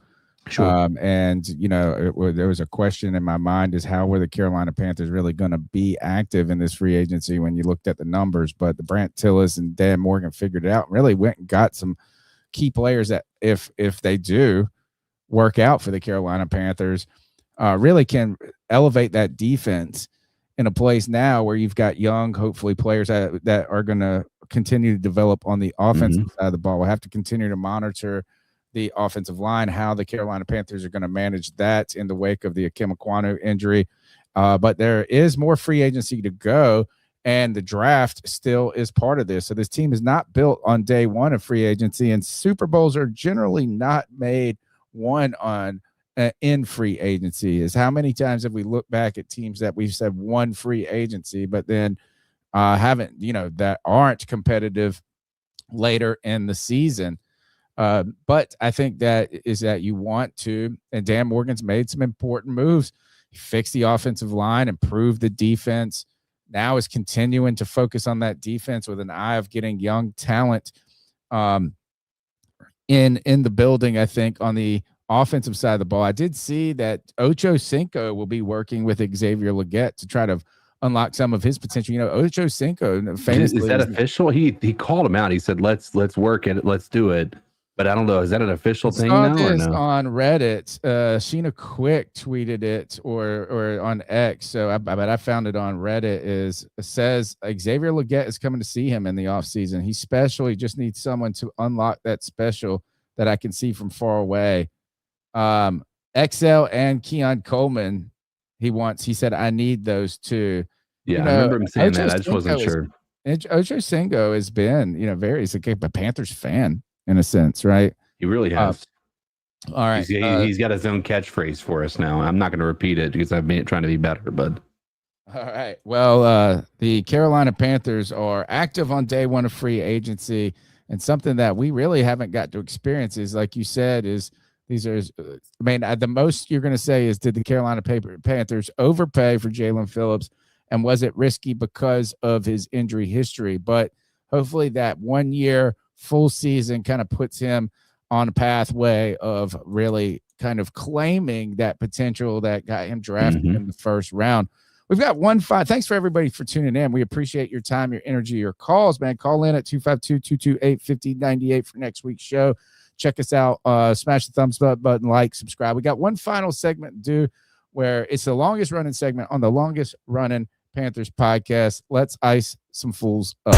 Sure. And, there was a question in my mind is how were the Carolina Panthers really going to be active in this free agency when you looked at the numbers? But the Brant Tillis and Dan Morgan figured it out and really went and got some key players that if they do work out for the Carolina Panthers, really can elevate that defense in a place now where you've got young, hopefully players that are going to continue to develop on the offensive side of the ball. We'll have to continue to monitor the offensive line, how the Carolina Panthers are going to manage that in the wake of the Akim Ekwonu injury. But there is more free agency to go, and the draft still is part of this. So this team is not built on day one of free agency, and Super Bowls are generally not made one on in free agency. Is how many times have we looked back at teams that we've said won free agency, but then haven't, that aren't competitive later in the season. But I think that you want to, and Dan Morgan's made some important moves. He fixed the offensive line, improved the defense. Now is continuing to focus on that defense with an eye of getting young talent in the building. I think on the offensive side of the ball, I did see that Ocho Cinco will be working with Xavier Legette to try to unlock some of his potential. Ocho Cinco famously, is that official? He called him out. He said, let's work it. Let's do it. But I don't know. Is that an official thing now or no? On Reddit, Sheena Quick tweeted it or on X. So I found it on Reddit. It says Xavier Legette is coming to see him in the offseason. He's special. He just needs someone to unlock that special that I can see from far away. XL and Keon Coleman, he said, I need those two. Yeah, I remember him saying that. I just wasn't sure. Ocho Cinco has been, he's a Panthers fan in a sense, right? He really has. All right. He's got his own catchphrase for us now. I'm not going to repeat it because I've been trying to be better, but. All right. Well, the Carolina Panthers are active on day one of free agency, and something that we really haven't got to experience is, like you said, the most you're going to say is, did the Carolina Panthers overpay for Jaelan Phillips, and was it risky because of his injury history? But hopefully that 1 year full season kind of puts him on a pathway of really kind of claiming that potential that got him drafted in the first round. We've got thanks for everybody for tuning in. We appreciate your time, your energy, your calls, man. Call in at 252-228-5098 for next week's show. Check us out. Smash the thumbs up button, like, subscribe. We got one final segment to do where it's the longest running segment on the longest running Panthers podcast. Let's ice some fools up.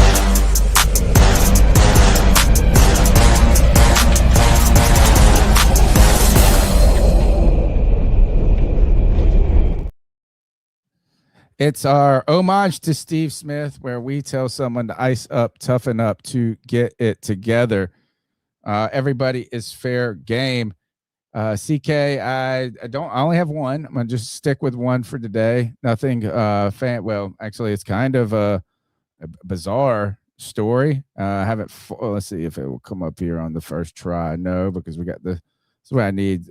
It's our homage to Steve Smith, where we tell someone to ice up, toughen up, to get it together. Everybody is fair game. CK, I only have one. I'm gonna just stick with one for today. Nothing well, actually, it's kind of a bizarre story. I haven't. Let's see if it will come up here on the first try. No, because we got this is what I need.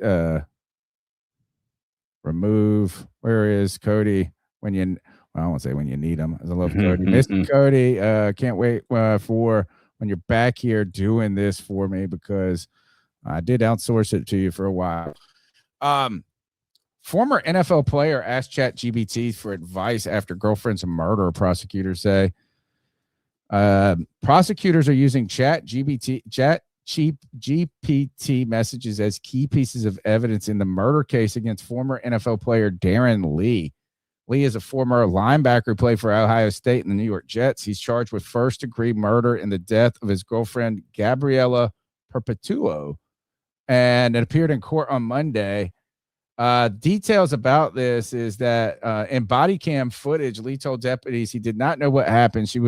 Remove. Where is Cody? When you, I won't say when you need them. I love Cody. Mr. Cody, can't wait for when you're back here doing this for me, because I did outsource it to you for a while. Former NFL player asked ChatGPT for advice after girlfriend's murder, prosecutors say. Prosecutors are using ChatGPT messages as key pieces of evidence in the murder case against former NFL player Darren Lee. Lee is a former linebacker who played for Ohio State and the New York Jets. He's charged with first-degree murder in the death of his girlfriend, Gabriella Perpetuo, and it appeared in court on Monday. Details about this is that in body cam footage, Lee told deputies he did not know what happened. She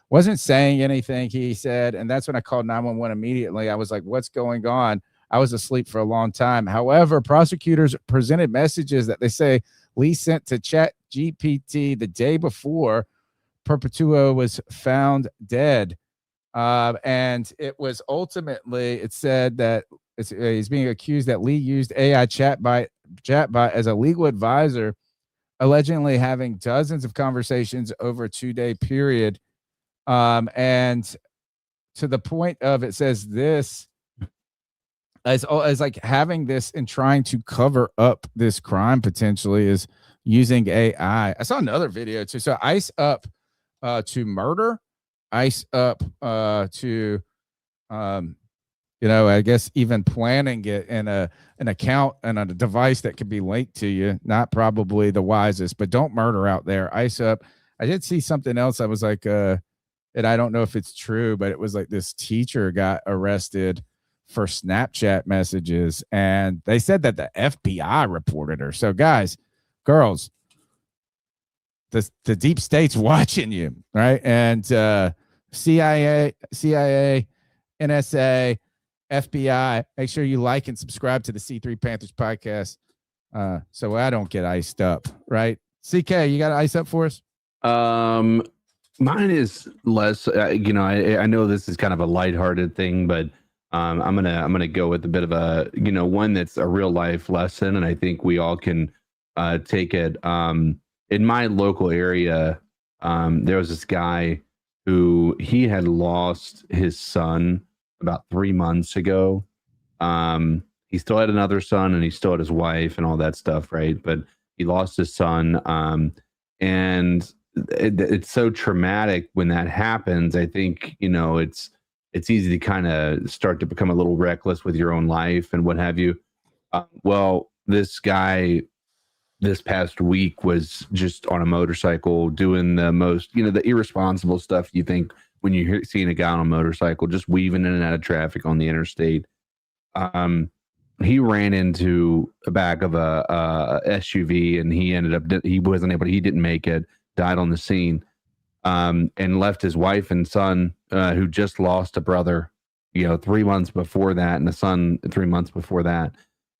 wasn't saying anything, he said, and that's when I called 911 immediately. I was like, what's going on? I was asleep for a long time. However, prosecutors presented messages that they say Lee sent to ChatGPT the day before Perpetuo was found dead. And it was ultimately, it said that he's being accused that Lee used AI chatbot as a legal advisor, allegedly having dozens of conversations over a 2-day period. And to the point of, it says this as like having this and trying to cover up this crime potentially is using AI. I saw another video too. So ice up to murder, ice up to I guess even planning it in an account and a device that could be linked to you. Not probably the wisest, but don't murder out there. Ice up. I did see something else. I was like, and I don't know if it's true, but it was like this teacher got arrested for Snapchat messages, and they said that the FBI reported her. So guys, girls, the deep state's watching you, right? And CIA, NSA, FBI, make sure you like and subscribe to the C3 Panthers podcast so I don't get iced up, right? CK, you got to ice up for us? Mine is less, I know this is kind of a lighthearted thing, but I'm gonna go with a bit of a, one that's a real life lesson, and I think we all can take it. In my local area, there was this guy who he had lost his son about 3 months ago. He still had another son, and he still had his wife and all that stuff, right? But he lost his son, and it's so traumatic when that happens. I think it's easy to kind of start to become a little reckless with your own life and what have you. Well, this guy this past week was just on a motorcycle doing the most, the irresponsible stuff you think when you're seeing a guy on a motorcycle, just weaving in and out of traffic on the interstate. He ran into the back of a SUV, and he didn't make it, died on the scene, and left his wife and son, who just lost a brother, 3 months before that, and a son 3 months before that,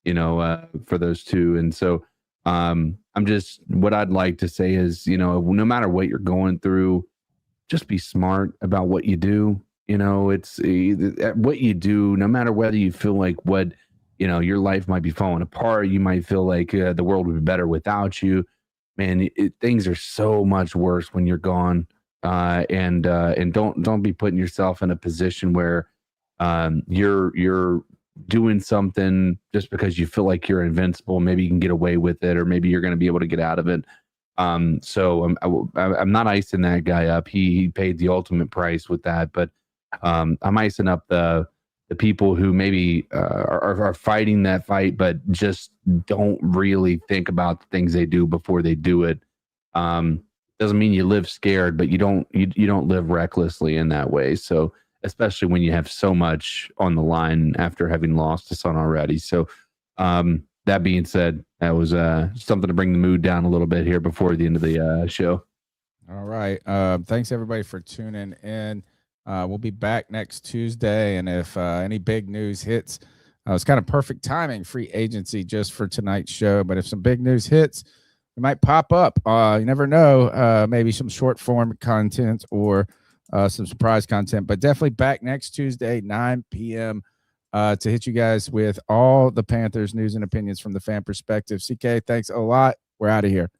for those two. And so, what I'd like to say is, no matter what you're going through, just be smart about what you do. It's what you do, no matter whether you feel like your life might be falling apart. You might feel like the world would be better without you. Man, things are so much worse when you're gone. And don't be putting yourself in a position where you're doing something just because you feel like you're invincible. Maybe you can get away with it, or maybe you're going to be able to get out of it. So I'm not icing that guy up. He paid the ultimate price with that, but I'm icing up the people who maybe are fighting that fight, but just don't really think about the things they do before they do it. Doesn't mean you live scared, but you don't live recklessly in that way. So especially when you have so much on the line after having lost a son already. So that being said, that was something to bring the mood down a little bit here before the end of the show. All right. Thanks everybody for tuning in. We'll be back next Tuesday, and if any big news hits, it's kind of perfect timing, free agency just for tonight's show. But if some big news hits, it might pop up. You never know. Maybe some short form content or some surprise content. But definitely back next Tuesday, 9 p.m. To hit you guys with all the Panthers news and opinions from the fan perspective. CK, thanks a lot. We're out of here.